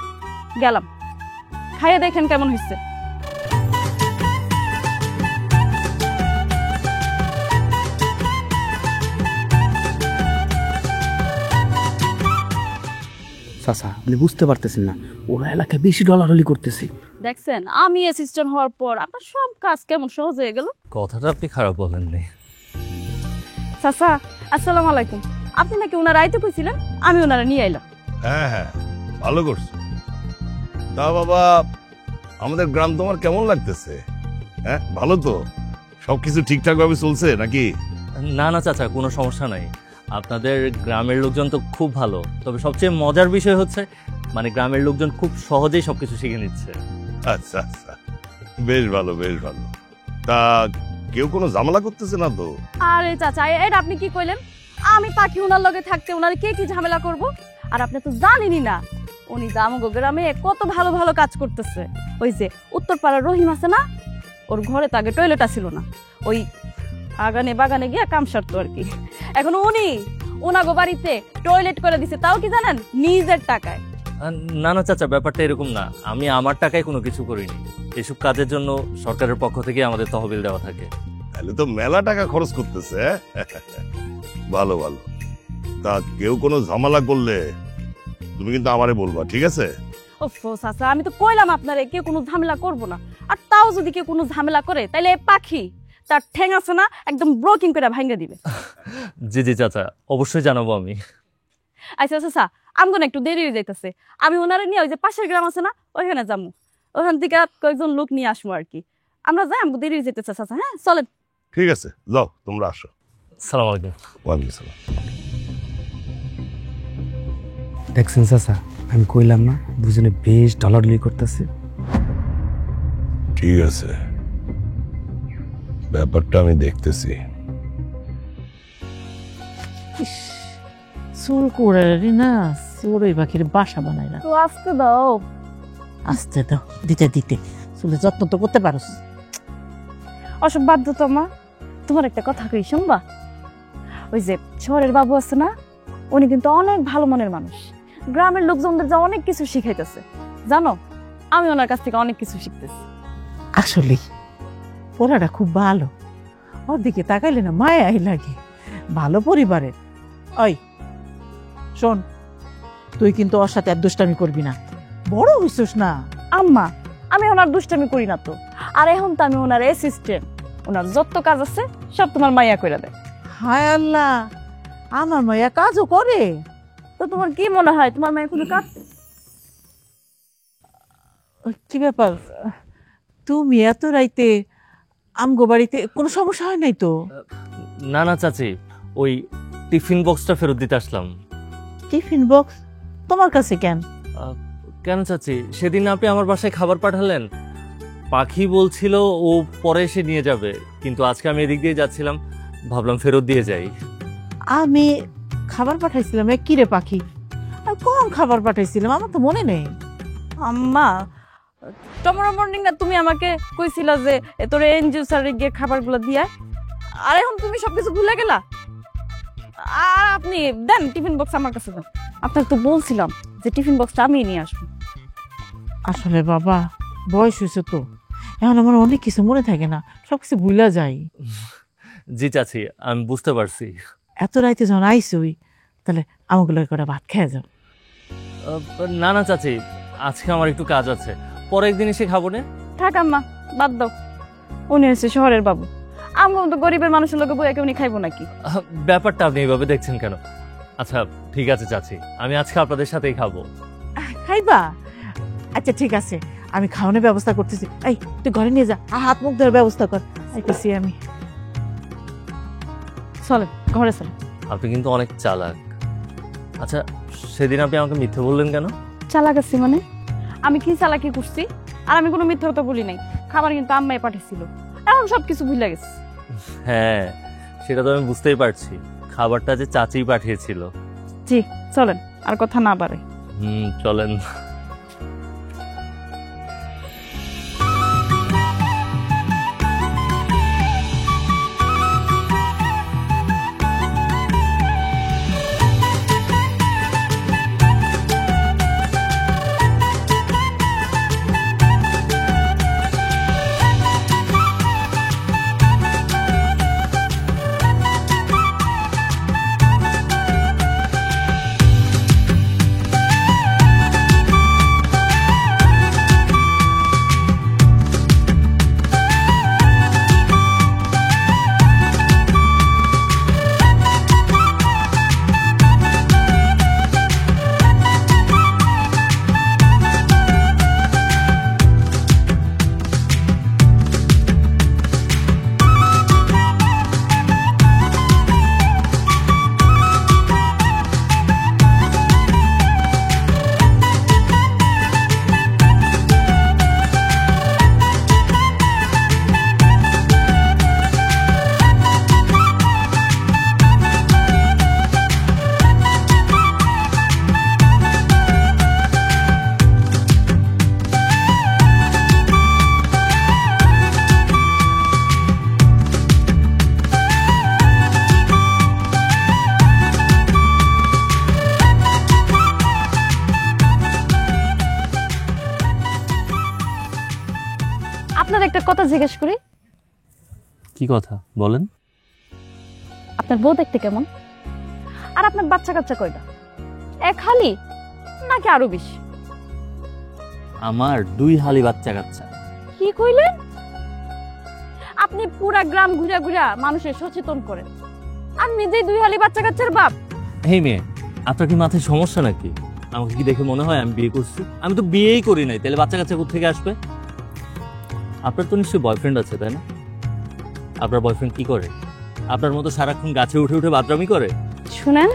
গেলাম, খাইয়ে দেখেন কেমন হয়েছে। চাচা, আপনি বুঝতে পারতেছেন না, ওরা এলাকায় বেশি ডলাডলি করতেছে। দেখছেন, আমি অ্যাসিস্ট্যান্ট হওয়ার পর আপনার সব কাজ কেমন সহজ হয়ে গেল। কথাটা আপনি খারাপ বলেননি। চাচা, আসসালামু আলাইকুম। আপনি নাকি ওনারা আইতে কইছিলেন, আমি ওনারা নিয়ে আইলাম। হ্যাঁ হ্যাঁ, ভালো করছো। তা বাবা, আমাদের গ্রাম তোমার কেমন লাগতেছে? হ্যাঁ, ভালো তো? সবকিছু ঠিকঠাক ভাবে চলছে নাকি? না না চাচা, কোনো সমস্যা নাই। আপনাদের গ্রামের লোকজন তো খুব ভালো, তবে সবচেয়ে মজার বিষয় হচ্ছে মানে গ্রামের লোকজন খুব সহজেই সবকিছু শিখে নিচ্ছে। আচ্ছা আচ্ছা, বেশ ভালো বেশ ভালো। তা কেউ কোনো ঝামেলা করতেছে না তো? আরে চাচা, এটা আপনি কি কইলেন? আমি পাখি ওনার লগে থাকতে ওনার কে কি ঝামেলা করব? আর আপনি তো জানেনই না উনি জামগো গ্রামে কত ভালো ভালো কাজ করতেছে। ওই যে উত্তরপাড়ার রহিম আছে না, ওর ঘরে তো আগে টয়লেট ছিল না, ওই আগানে বাগানে গিয়া কাম সারতো আর কি। এখন উনি ওনাগো বাড়িতে টয়লেট করে দিছে, তাও কি জানেন, নিজের টাকায়। না না চাচা, ব্যাপারটা এরকম না। আমি আমার টাকায় কোনো কিছু করিনি, এসব কাজের জন্য সরকারের পক্ষ থেকে আমাদের তহবিল দেওয়া থাকে। তাহলে তো মেলা টাকা খরচ করতেছে। ভালো ভালো। তা কেউ কোনো ঝামেলা করলে তুমি কিন্তু আমারে বলবা, ঠিক আছে? ওফো চাচা, আমি তো কইলাম আপনারে কেউ কোনো ঝামেলা করব না, আর তাও যদি কেউ কোনো ঝামেলা করে তাইলে পাখি তার ঠ্যাং আছে না একদম ব্রোকিং করে ভাঙে দিবে। জি জি চাচা, অবশ্যই জানাবো আমি। আচ্ছা চাচা, আমগো না একটু দেরি হয়ে যাইতেছে, আমি ওনারে নিয়ে ওই যে পাশের গ্রাম আছে না ওইখানে যাবো, ওখান থেকে কয়েকজন লোক নিয়ে আসবো আর কি। আমরা যাই, আমগো দেরি হয়ে যাইতেছে চাচা। হ্যাঁ চলেন। ঠিক আছে, যাও তোমরা আসো। সালাম আলাইকুম। ওয়ালাইকুম সালাম। দেখছেন চাচা, আমি কইলাম না দুজনে বেশ ডলাডলি করতেছে। ঠিক আছে, ব্যাপারটা আমি দেখতেছি। চুল করে না চড়ুই পাখির বাসা বানাই না, তো আসতে দাও। আসতে দাও, দিতে দিতে চুলে যত্ন তো করতে পারোস। অসব বাধ্য তোমা, তোমার একটা কথা কই শুনবা? ওই যে শহরের বাবু আছে না, উনি কিন্তু অনেক ভালো মনের মানুষ, গ্রামের লোকজনদের যা অনেক কিছু শিখাইতেছে জানো। আমি ওনার কাছ থেকে অনেক কিছু শিখতেছি। আসলে পোলাটা খুব ভালো, ওর দিকে তাকাইলে না মায়াই লাগে, ভালো পরিবারের। ওই শোন, তুই কিন্তু ওর সাথে আর দুষ্টামি করবি না, বড় হইছস না। আম্মা আমি ওনার দুষ্টামি করি না তো, আর এখন তো আমি ওনার অ্যাসিস্ট্যান্ট, ওনার যত কাজ আছে সব তোমার মাইয়া কইরা দেয়। হায় আল্লাহ, আমার মাইয়া কাজও করে। তো তোমার কি মনে হয় তোমার মাইয়া কোনো কাজ? কি ব্যাপার, তুমি এত রাইতে আমগো বাড়িতে কোনো সমস্যা হয় নাই তো? না না চাচি, ওই টিফিন বক্সটা ফেরত দিতে আসলাম। টিফিন বক্স তোমার কাছে কেন? কেন চাচি, সেদিন আপনি আমার বাসায় খাবার পাঠালেন, পাখি বলছিল ও পরে এসে নিয়ে যাবে, কিন্তু আজকে আমি এদিক দিয়ে যাচ্ছিলাম, ভাবলাম ফেরত দিয়ে যাই। আমি খাবার পাঠাইছিলাম? কি রে পাখি, আর কোন খাবার পাঠাইছিলাম আমার তো মনে নেই। আম্মা টমোরো মর্নিং না তুমি আমাকে কইছিলা যে তোর এনজিও স্যারে গিয়ে খাবারগুলো দিয়া, আর এখন তুমি সবকিছু ভুলে গেলা। আর আপনি দেন টিফিন বক্স আমার কাছে দেন, আপনাকে তো বলছিলাম যে টিফিন বক্সটা আমি নিয়ে আসবো। আসলে বাবা বয়স হয়েছে তো, এখন আমার অনেক কিছু মনে থাকে না, সবকিছু ভুলা যাই। জি চাচি, আমি বুঝতে পারছি। এত রাইতে যখন আইসই তাহলে আমাকে করে ভাত খেয়ে যাও। না না চাচি, আজকে আমার একটু কাজ আছে, পরে একদিন এসে খাবো না। থাক আম্মা, বাদ দাও, উনি হচ্ছে শহরের বাবু, আমরা তো গরিবের মানুষের লোকে বইয়াকে উনি খাইবো নাকি? ব্যাপারটা আপনি এইভাবে দেখছেন কেন? আচ্ছা ঠিক আছে চাচি, আমি আজকে আপনাদের সাথেই খাবো। খাইবা? আচ্ছা ঠিক আছে, আমি খাওয়ানোর ব্যবস্থা করতেছি। এই তুই ঘরে নিয়ে যা, হাত মুখ ধোয়ার ব্যবস্থা কর। আইতেছি আমি। চলে ঘরে চলে। আপনি কিন্তু অনেক চালাক। আচ্ছা সেদিন আপনি আমাকে মিথ্যে বললেন কেন? চালাক আছি মানে? আমি কি চালাকি করছি? আর আমি কোনো মিথ্যা কথা বলি নাই, খাবার কিন্তু আম্মাই পাঠিয়েছিল, এখন সবকিছু ভুলে গেছি। হ্যাঁ সেটা তো আমি বুঝতেই পারছি, খাবারটা যে চাচিই পাঠিয়েছিল। জি চলেন, আর কথা না বাড়ে। চলেন। আপনার একটা কথা জিজ্ঞেস করি। কি কথা বলেন? আপনার বউ দেখতে কেমন? আর আপনার বাচ্চা কাচ্চা কয়টা? এক হালি নাকি আরো বেশি? আমার 2 হালি বাচ্চা কাচ্চা। কি কইলেন? আপনি পুরা গ্রাম ঘুরা ঘুরা মানুষের সচেতন করেন, আর নিজেই 2 হালি বাচ্চা কাচ্চার বাপ। এই মেয়ে, আপনার কি মাথায় সমস্যা নাকি? আমাকে কি দেখে মনে হয় আমি বিয়ে করছি? আমি তো বিয়েই করি নাই, তাহলে বাচ্চা কাচ্চা কোথা থেকে আসবে? আপনার তো নিশ্চয়ই বয়ফ্রেন্ড আছে তাই না? আপনার বয়ফ্রেন্ড কি করে? আপনার মতো সারাক্ষণ গাছে উঠে উঠে বাদরামি করে? শুনেন,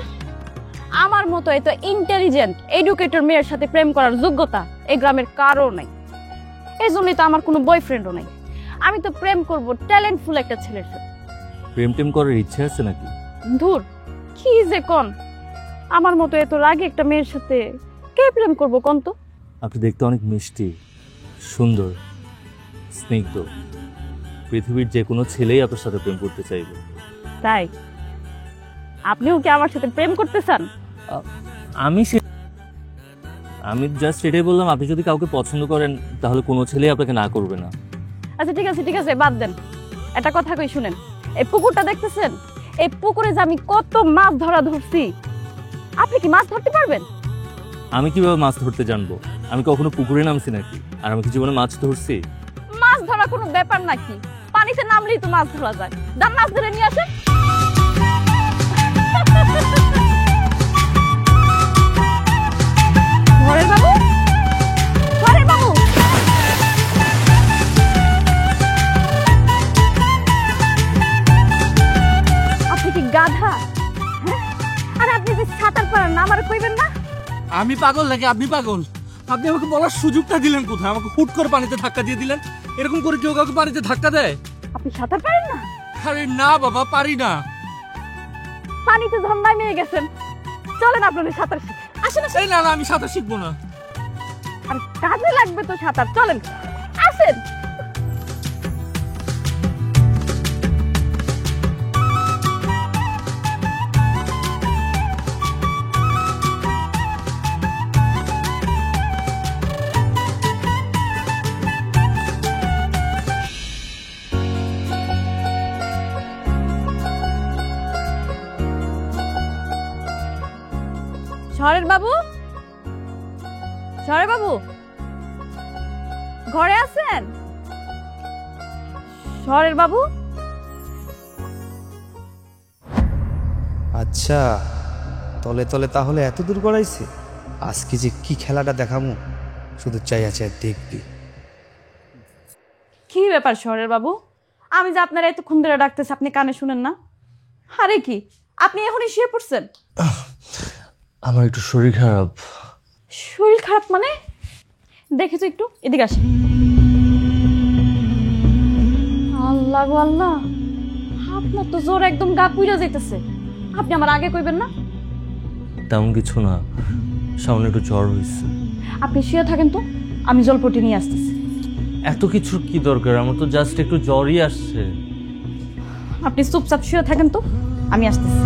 আমার মতো এত ইন্টেলিজেন্ট এডুকেটেড মেয়ের সাথে প্রেম করার যোগ্যতা এই গ্রামের কারো নাই, এই জন্যই তো আমার কোনো বয়ফ্রেন্ডও নাই। আমি তো প্রেম করব ট্যালেন্টফুল একটা ছেলের সাথে। প্রেম টেম করার ইচ্ছে আছে নাকি? ধুর, কি যে কোন, আমার মতো এত রাগে একটা মেয়ের সাথে কে প্রেম করবো কোন তো? আপনি দেখতে অনেক মিষ্টি, সুন্দর, স্নিগ্ধ, পৃথিবীর যে কোনো ছেলেই আপনার সাথে প্রেম করতে চাইবে। তাই আপনিও কি আমার সাথে প্রেম করতে চান? আমি জাস্ট এটাই বললাম, আপনি যদি কাউকে পছন্দ করেন তাহলে কোনো ছেলেই আপনাকে না করবে না। আচ্ছা ঠিক আছে বাদ দেন, একটা কথা কই শুনেন। এই পুকুরটা দেখতেছেন, এই পুকুরে যে আমি কত মাছ ধরছি, আপনি কি মাছ ধরতে পারবেন? আমি কিভাবে মাছ ধরতে জানবো? আমি কখনো পুকুরে নামছি নাকি? আর আমি কি জীবনে মাছ ধরছি? মাছ ধরা কোনো ব্যাপার নাকি? পানিতে নামলেই তো মাছ ধরা যায়। যান মাছ ধরে নিয়ে আসেন। ঘরের বাবু, ঘরের বাবু, আপনি কি গাধা? হ্যাঁ? আর আপনি যে সাঁতার পারেন না, আমার কইবেন না? আমি পাগল নাকি আপনি পাগল? আপনি আমাকে বলার সুযোগটা দিলেন কোথায়? আমাকে হুট করে পানিতে ধাক্কা দিয়ে দিলেন। এরকম করে কেউ কাউকে পানিতে ধাক্কা দেয়? আপনি সাঁতার পারেন না? আরে না বাবা, পারি না। পানিতে ঝর্ণায় নিয়ে গেছেন, চলেন আপনাদের সাঁতার শিখে আসেন। এই না না, আমি সাঁতার শিখবো না। আর কাজে লাগবে তো সাঁতার, চলেন আসেন। শহরের বাবু, শহরের বাবু, ঘরে আছেন? শহরের বাবু, আচ্ছা, তলে তলে তাহলে এত দূর গড়াইছে। আজকে যে কি খেলাটা দেখামু, শুধু চাই আছে দেখবি। কি ব্যাপার শহরের বাবু? আমি যে আপনারা এতক্ষণ ধরে ডাকতেছি, আপনি কানে শুনেন না? আরে কি, আপনি এখনই শুয়ে পড়ছেন? আমার একটু শরীর খারাপ। শরীর খারাপ মানে? দেখেছো একটু, এদিকে আসেন। আল্লাহ গো আল্লাহ, আপনার তো জ্বর একদম গা পুইরা যাইতেছে। আপনি আমার আগে কইবেন না? তেমন কিছু না, সামনে একটু জ্বর হয়েছে। আপনি শুয়ে থাকেন তো, আমি জলপটি নিয়ে আসতেছি। এত কিছুর কি দরকার? আমার তো জাস্ট একটু জ্বরই আসছে। আপনি চুপচাপ শুয়ে থাকেন তো, আমি আসতেছি।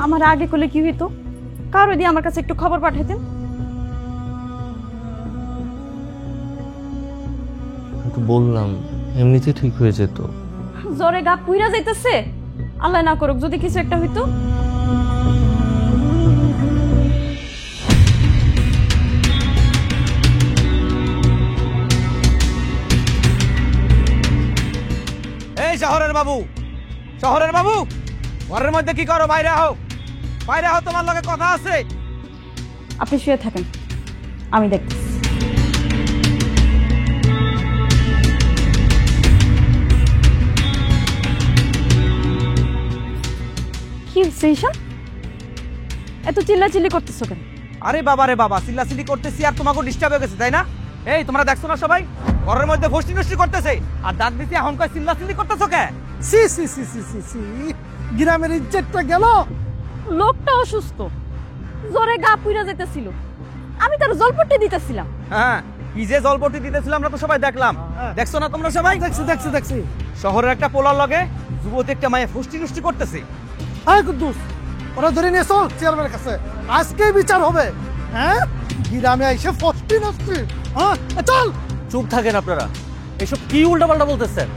আমার আগে করলে কি হইতো? কারো দিয়ে আমার কাছে একটু খবর পাঠাইতেন। তো বললাম, এমনিতে ঠিক হয়ে যেত। জ্বরে গা পুইরা যাইতেছে, আল্লাহ না করুক যদি কিছু একটা হইতো। এই শহরের বাবু, শহরের বাবু, ঘরের মধ্যে কি করো? বাইরে হও, বাইরে হও, তোমার লগে কথা আছে। আপনি শুয়ে থাকেন, আমি দেখতেছি। কি হচ্ছে ঈশান? এত চিল্লাচিল্লি করতেছো কেন? আরে বাবা রে বাবা, চিল্লাচিল্লি করতেছি আর তোমাকে ডিস্টার্ব হয়ে গেছে, তাই না? এই তোমরা দেখছো না সবাই ঘরের মধ্যে ফষ্টি নষ্টি করতেছে, আর ডাক দিতে এখন কয় চিল্লাচিল্লি করতেছো কে? সি সি সি সি সি সি, গ্রামের ইজ্জতটা গেল। লোকটা অসুস্থ, জ্বরে গা পুইরা যেতেছিল, আমি তার জলপট্টি দিতেছিলাম। হ্যাঁ, কি যে জলপট্টি দিতেছিলাম আমরা তো সবাই দেখলাম। দেখছো না তোমরা সবাই? দেখছি দেখছি দেখছি। শহরের একটা পোলার লগে যুবতী একটা মায়ে ফষ্টি নষ্টি করতেছে। আয় কুদ্দুস, ওরা ধরে নিয়ে চল চেয়ারম্যানের কাছে, আজকেই বিচার হবে। হ্যাঁ, গ্রামে আইসে ফষ্টি নষ্টি। হ্যাঁ চল। চুপ থাকেন আপনারা, এসব কি উল্টাপাল্টা বলতেছেন?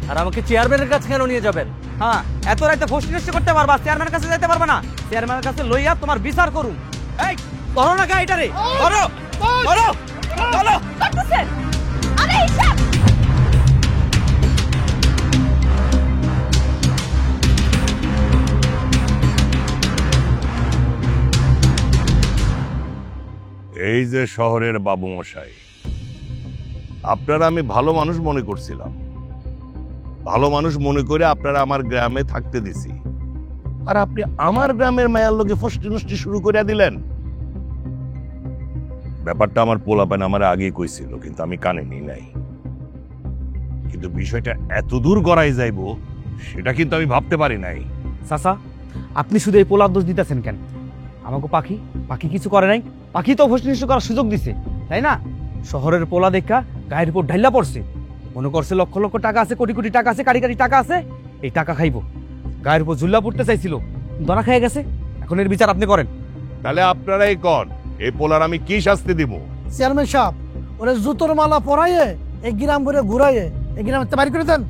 আর আমাকে চেয়ারম্যানের কাছে কেন নিয়ে যাবেন? হ্যাঁ, এত রাতে ফষ্টি নষ্টি করতে পারবা, চেয়ারম্যানের কাছে যাইতে পারবে না? চেয়ারম্যানের কাছে লইয়া তোমার বিচার করুন। এই ধরো না গাড়িটারে, ধরো ধরো চলো। করতেছেন? আরে ঈশান, এই যে শহরের বাবু মশাই, আপনারা আমি ভালো মানুষ মনে করছিলাম, ভালো মানুষ মনে করে আপনারা আমার গ্রামে থাকতে দিছি, আর আপনি আমার গ্রামের মায়ার লোকে ফষ্টি নষ্টি শুরু করে দিলেন। ব্যাপারটা আমার পোলাপান আমার আগেই কইছিল, কিন্তু আমি কানে নিই নাই। কিন্তু বিষয়টা এত দূর গড়াই যাইব সেটা কিন্তু আমি ভাবতে পারি নাই। চাচা, আপনি শুধু এই পোলার দোষ দিতেছেন কেন? আমাকে পাখি পাখি কিছু করে নাই, পাখি তো ফষ্টি নষ্টি করার সুযোগ দিছে, তাই না? শহরের পোলা দেখা গায়ের উপর ঢাইলা পড়ছে, মনে করছে লক্ষ লক্ষ টাকা আছে, কোটি কোটি টাকা আছে, কারি কারি টাকা আছে, এই টাকা খাইবো। গায়ের উপর ঝুল্লা পড়তে চাইছিল, ধরা খেয়ে গেছে। এখন এর বিচার আপনি করেন। তাহলে আপনারাই কন এই পোলার আমি কি শাস্তি দিব? চেয়ারম্যান সাহেব, ওরে জুতোর মালা পরাইয়ে এই গ্রাম ঘুরে ঘুরাইয়ে এই গ্রামে বাড়ি করে দেন।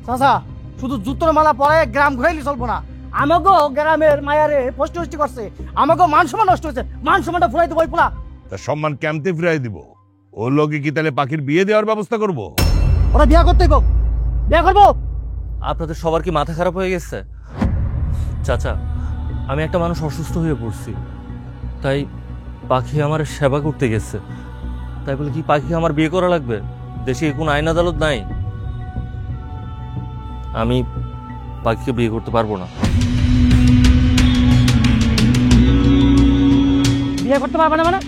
চাচা, শুধু জুতোর মালা পরাইয়ে গ্রাম ঘুরাইলে চলবো না। আমাকেও গ্রামের মায়ারে পোস্ট করছে, আমাকেও মান সম্মান নষ্ট হয়েছে, মান সম্মানটা ফুরাই দেবো ওই পোলা। তার সম্মান কেমতে ফিরাই দিব? ওর লগে কি তাহলে পাখির বিয়ে দেওয়ার ব্যবস্থা করব? ওরা বিয়া করতে হোক, বিয়া করবো। আপনাদের সবার কি মাথা খারাপ হয়ে গেছে? চাচা, আমি একটা মানুষ অসুস্থ হয়ে পড়ছি, তাই পাখি আমার সেবা করতে গেছে। তাই বলে কি পাখি আমার বিয়ে করা লাগবে? দেশে কোনো আইন আদালত নাই। আমি পাখিকে বিয়ে করতে পারবো না। বিয়ে করতে পারবে না মানে?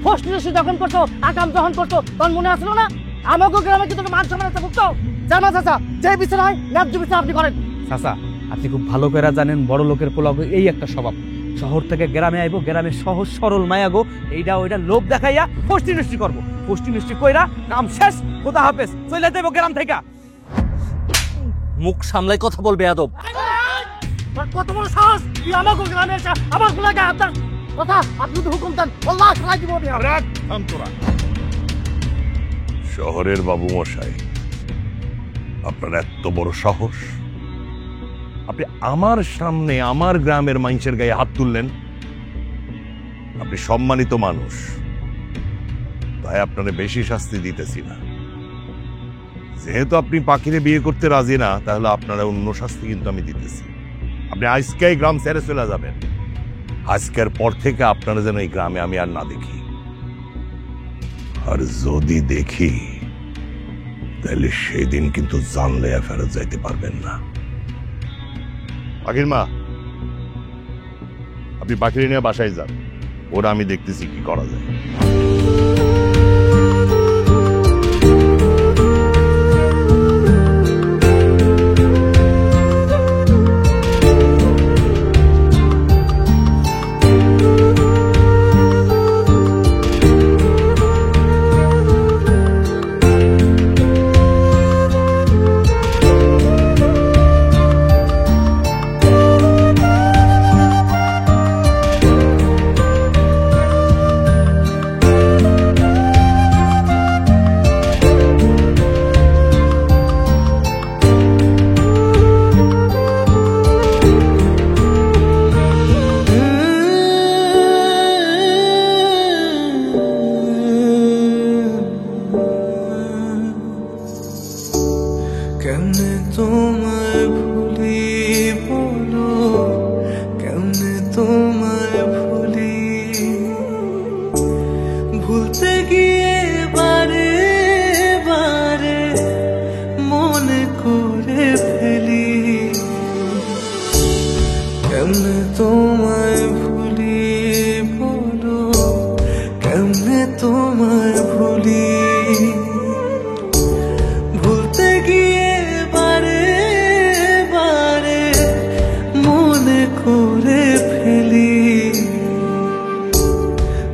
পোস্ট যখন করছো, আকাম যখন করছো, তখন মনে আসলো না আমাকেও গ্রামে কি তোকে মান সম্মান একটা ভুগতো? জানা চাচা, যে বিচার হয় ন্যায্য বিচার আপনি করেন। চাচা, আপনি খুব ভালো করে জানেন বড় লোকের পোলা এই একটা স্বভাব। শহর থেকে গ্রামে আইবো, গ্রামের সহজ সরল মায়াগো এইটা ওইটা লোভ দেখাইয়া পোস্টি নষ্টি করবো। পোস্টি নষ্টি কইরা কাম শেষ, খোদা হাফেজ, চলে যাইবো গ্রাম থেকে। মুখ সামলাই কথা বলবে আদব। কত বড় সাহস, তুই আমাকেও গ্রামে এসে আমার গোলাকে হাত দেন? কথা আপনি যদি হুকুম দেন আল্লাহ সারাই দিব। থাম তোরা। শহরের বাবু মশাই, আপনার এত বড় সাহস? আপনি আমার সামনে আমার গ্রামের মানুষের গায়ে হাত তুললেন? আপনি সম্মানিত মানুষ, তাই আপনারে বেশি শাস্তি দিতেছি না। যেহেতু আপনি পাখিরে বিয়ে করতে রাজি না, তাহলে আপনারা অন্য শাস্তি কিন্তু আমি দিতেছি। আপনি আজকেই গ্রাম ছেড়ে চলে যাবেন। আজকের পর থেকে আপনারা যেন এই গ্রামে আমি আর না দেখি, আর যদি দেখি তাহলে সেদিন কিন্তু জানলে ফেরত যাইতে পারবেন না। পাখির মা, আপনি পাখির নিয়ে বাসায় যান, ওরা আমি দেখতেছি কি করা যায়। কেমনে তোমায় ভুলি বলো, কেমনে তোমায় ভুলি, ভুলতে গিয়ে বারে বারে মনে করে ফেলি। কেমনে তোমায় ভুলি বলো, কেমনে তোমায় ভুলি, ভুলতে গিয়ে বারে বারে মনে করে ফেলি।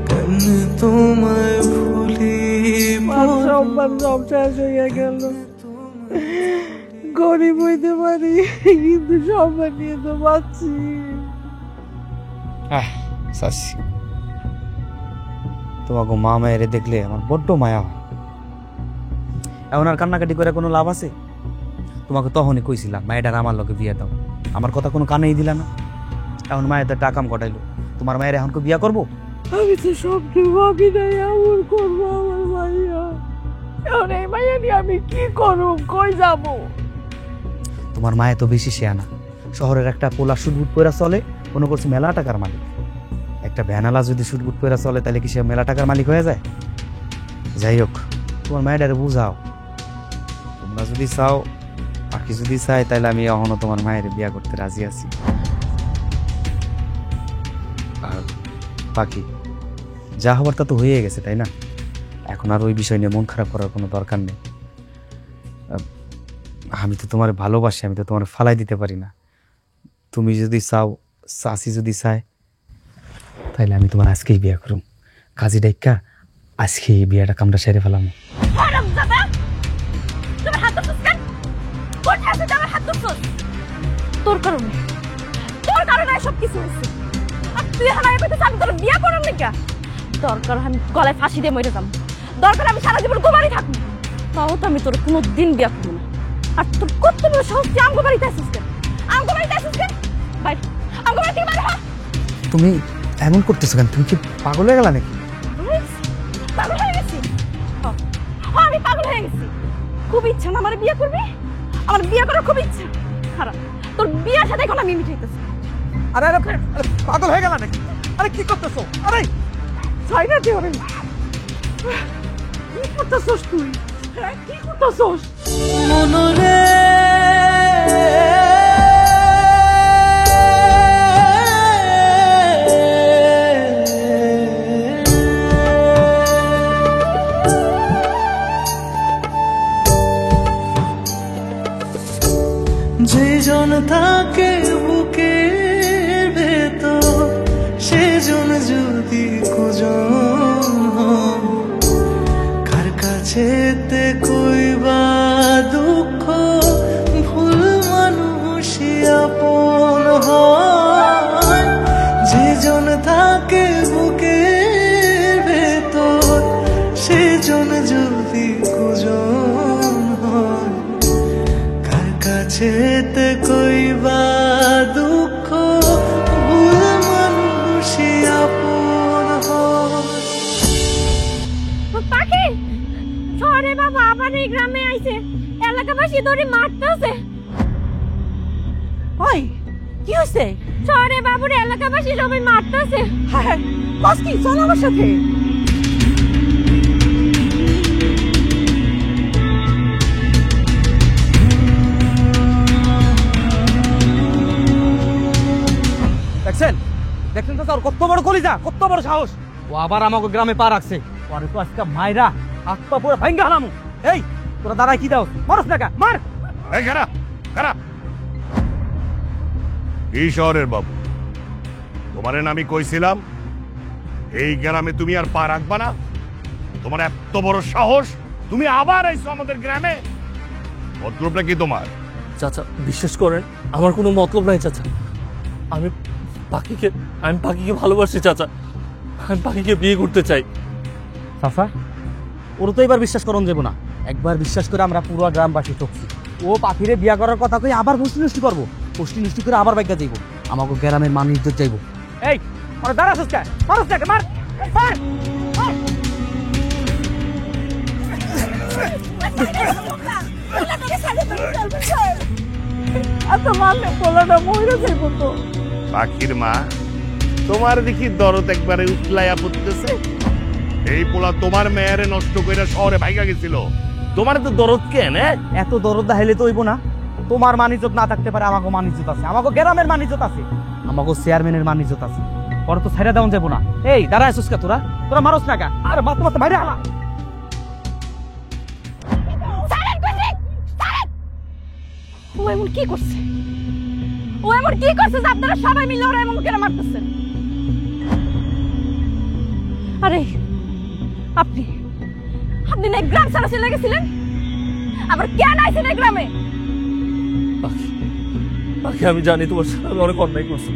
কেমনে তোমায় ভুলি সম্মান সব শেষ হয়ে গেল। গরিব হইতে পারি কিন্তু সম্মান নিয়ে তো পাচ্ছি। তোমাকে মা মায়ের দেখলে আমার বড্ড মায়া হয়। এখন আর কান্নাকাটি করে কোনো লাভ আছে? তোমাকে তখনই কইছিলাম মায়ের আমার লোকে বিয়ে দাও, আমার কথা কোনো কানেই দিলা না। এখন মায়ের তো টাকাম কটাইলো, তোমার মায়ের এখন বিয়া করবো? আমি তো সবকে ভাবি নাই এমন করবো আমার মাইয়া। এখন এই মাইয়া নিয়ে আমি কি করবো, কই যাবো? তোমার মায়ে তো বেশি শেয়ানা। শহরের একটা পোলা শুটবুট পয়রা চলে, মনে করছে মেলা টাকার মালিক। একটা ভ্যানালা যদি শুটবুট পয়রা চলে তাহলে কি সে মেলা টাকার মালিক হয়ে যায়? যাই হোক, তোমার মায়ের বুঝাও। তোমরা যদি চাও, পাখি যদি চাই, তাহলে আমি এখনো তোমার মায়ের বিয়া করতে রাজি আছি। আর পাখি, যা হবার তা তো হয়ে গেছে, তাই না? এখন আর ওই বিষয় নিয়ে মন খারাপ করার কোনো দরকার নেই। আমি তো তোমার ভালোবাসি, আমি তো তোমার ফালাই দিতে পারি না। তুমি যদি চাও, চাষি যদি চায়, তাহলে আমি তোমার আজকেই বিয়া করুম। কাজী ডাইকা আজকে এই বিয়াটা কামটা সেরে ফেলাম। তোর কারণে সব কিছু হয়েছে। আর তুই এখন আমি তোর বিয়া করার নাকি? দরকার আমি গলায় ফাঁসি দিয়ে মরে যাবো, দরকার আমি সারা জীবন গোবারই থাকবো, তাও তো আমি তোর কোনো দিন বিয়া করবো না। আর তোর কত বড় সাহস তুই আমগো বাড়িতে আসিস কেন? আমগো বাড়িতে আসিস কেন? ভাই আমগো বাড়ি থেকে বাইরে হ। তুমি এমন করতেছো কেন? তুমি কি পাগল হয়ে গেলা নাকি? পাগল হয়ে গেছি? আমি পাগল হয়ে গেছি। খুব ইচ্ছা না আমার বিয়ে করবি? আমার বিয়ে করার খুব ইচ্ছা। খারাপ, তোর বিয়ের সাথে এখন আমি মিটাইতেছি। আরে আরে পাগল হয়ে গেলা নাকি? আরে কি করতেছো? আরে ছাই না দিয়ে কি করতেছস তুই? কি করতেছস? মনরে যেজন থাকে বুকের ভেতর সেজন যদি কুজন কার কাছেতে কইবা দুঃখ ভুল মানুষই আপন হয় যেজন থাকে বুকের ভেতর সেজন যদি কুজন হয় কার কাছেতে কইবা দুঃখ ভুল মানুষই আপন হয়। পাখি ছড়ে বাবা আবার এই গ্রামে আইছে, এলাকাবাসী ধরে মারতেছে। ওই কি হইছে? ছড়ে বাবুর এলাকাবাসী সবাই মারতেছে। হ্যাঁ বস কি চল আমার সাথে। দেখছেন দেখছেন তো কত বড় কলিজা, কত বড় সাহস। ও আবার আমাকে গ্রামে পা রাখছে। পরে তো আজকে মাইরা হাত পা পুরো ভাঙ্গা হালামু। এই তোরা দাঁড়ায় কি দাও? মারস না কা? মার। এই খারা খারা এই শহরের বাবু, তোমার আমি কইছিলাম এই গ্রামে তুমি আর পা রাখবা না। তোমার এত বড় সাহস, তুমি আবার আইছো আমাদের গ্রামে। মতলবটা কি তোমার? চাচা বিশ্বাস করেন আমার কোনো মতলব নাই চাচা। আমি পাখিকে ভালোবাসি চাচা। আমি পাখিকে বিয়ে করতে চাই। চাচা ওর তো এবার বিশ্বাস করন যাবো না। একবার বিশ্বাস করে আমরা পুরো গ্রামবাসী চকছি। ও পাখিরে বিয়া করার কথা কই আবার পুষ্টি নষ্টি করবো, পুষ্টি নষ্টি করে আবার বাইকা যাইবো, আমাকে গ্রামের মান ইজ্জত যাইবো। এই ওরা দাঁড়াছিস কে? মারস না কে? মার মার। এত মারলে পোলাটা মরে যাইবো তো। পাখির মা, তোমার দেখি দরদ একবারে উতলাইয়া পড়তেছে। এই পোলা তোমার মেয়ারে নষ্ট কইরা শহরে ভাইগা গেছিল, তোমার তো দরদ কেন? এত দরদ দেখাইলে তো হইব না। তোমার মান ইজ্জত না থাকতে পারে, আমাকে মান ইজ্জত আছে, আমাকে গ্রামের মান ইজ্জত আছে, আমাকে চেয়ারম্যানের মান ইজ্জত আছে। পরে তো ছেড়ে দেওয়া যাবো না। এই দাঁড়ায় আসুস কে তোরা? তোরা মারস না কা? আরে মারতে মারতে বাইরে হালা। ও এমন কি করছে? ও এমন কি করছে যে আপনারা সবাই মিলে ওরা এমন করে মারতেছেন? আরে আপনি না গ্রাম ছাড়া চলে গেছিলেন, আবার কেন আইছেন এই গ্রামে? পাখি আমি জানি তোমার সাথে আমি অনেক অন্যায় করছি।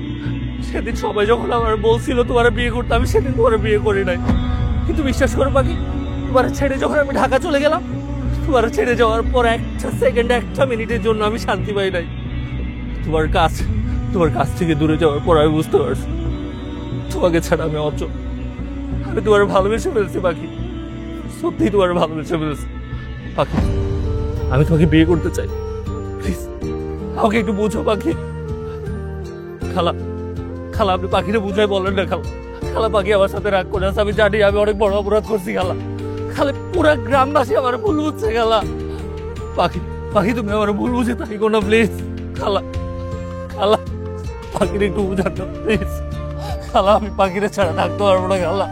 সেদিন সবাই যখন আমার বলছিল তোমার বিয়ে করতে, আমি সেদিন তোমার বিয়ে করি নাই। কিন্তু বিশ্বাস করো পাখি, তোমার ছেড়ে যখন আমি ঢাকা চলে গেলাম, তোমার ছেড়ে যাওয়ার পর একটা সেকেন্ড, একটা মিনিটের জন্য আমি শান্তি পাই নাই। তোমার কাছ থেকে দূরে যাওয়ার পর আমি বুঝতে পারছি তোমাকে ছাড়া আমি অচল। আমি তোমার ভালোবেসে ফেলছি পাখি, সত্যি তোমার ভালোবেসে ফেলছি পাখি। আমি তোমাকে বিয়ে করতে চাই, প্লিজ আমাকে একটু বুঝো পাখি। খালা আপনি পাখিরে বুঝাই বলেন না খালা। পাখি আমার সাথে রাগ করে আছে, আমি জানি আমি অনেক বড় অপরাধ করছি খালা। পুরা গ্রামবাসী আমার ভুল বুঝছে খালা। পাখি তুমি আমার ভুল বুঝে থাকি না প্লিজ খালা। পাখির একটু বুঝানো প্লিজ খালা। আমি পাখিরে ছাড়া থাকতে পারবো না খালা।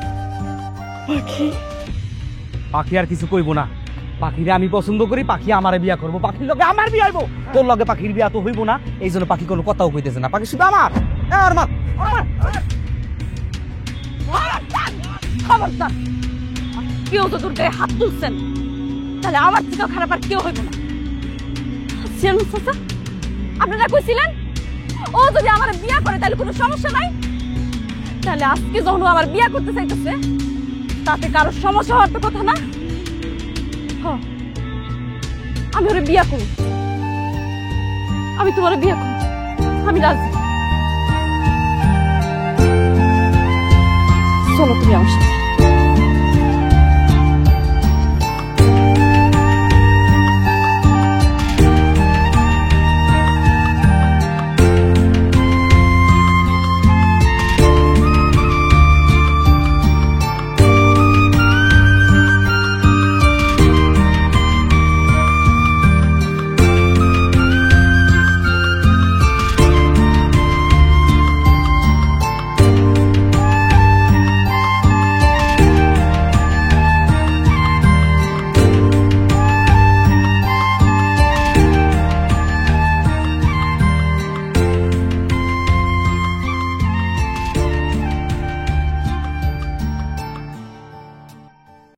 পাখি আর কিছু কইব না। পাখিরে আমি পছন্দ করি, পাখি আমারে বিয়া করবো, পাখির লগে আমার বিয়া হইব। তোর লগে পাখির বিয়া তো হইব না, এই জন্য পাখি কোনো কথাও কইতেছে না। পাখি শুধু আমার। খবরদার, কেউ তো তোর গায়ে হাত তুলছেন, তাহলে আমার থেকেও খারাপ আর কেউ হইব না। আপনারা কইছিলেন ও যদি আমার বিয়া করে তাহলে কোনো সমস্যা নাই, তাহলে আজকে যখন আমার বিয়া করতে চাইতেছে তাতে কারো সমস্যা হওয়ার তো কথা না। হ্যাঁ, আমি ওরে বিয়া করব, আমি তোমার বিয়া করব, আমি রাজি। চলো তুমি আমার সাথে।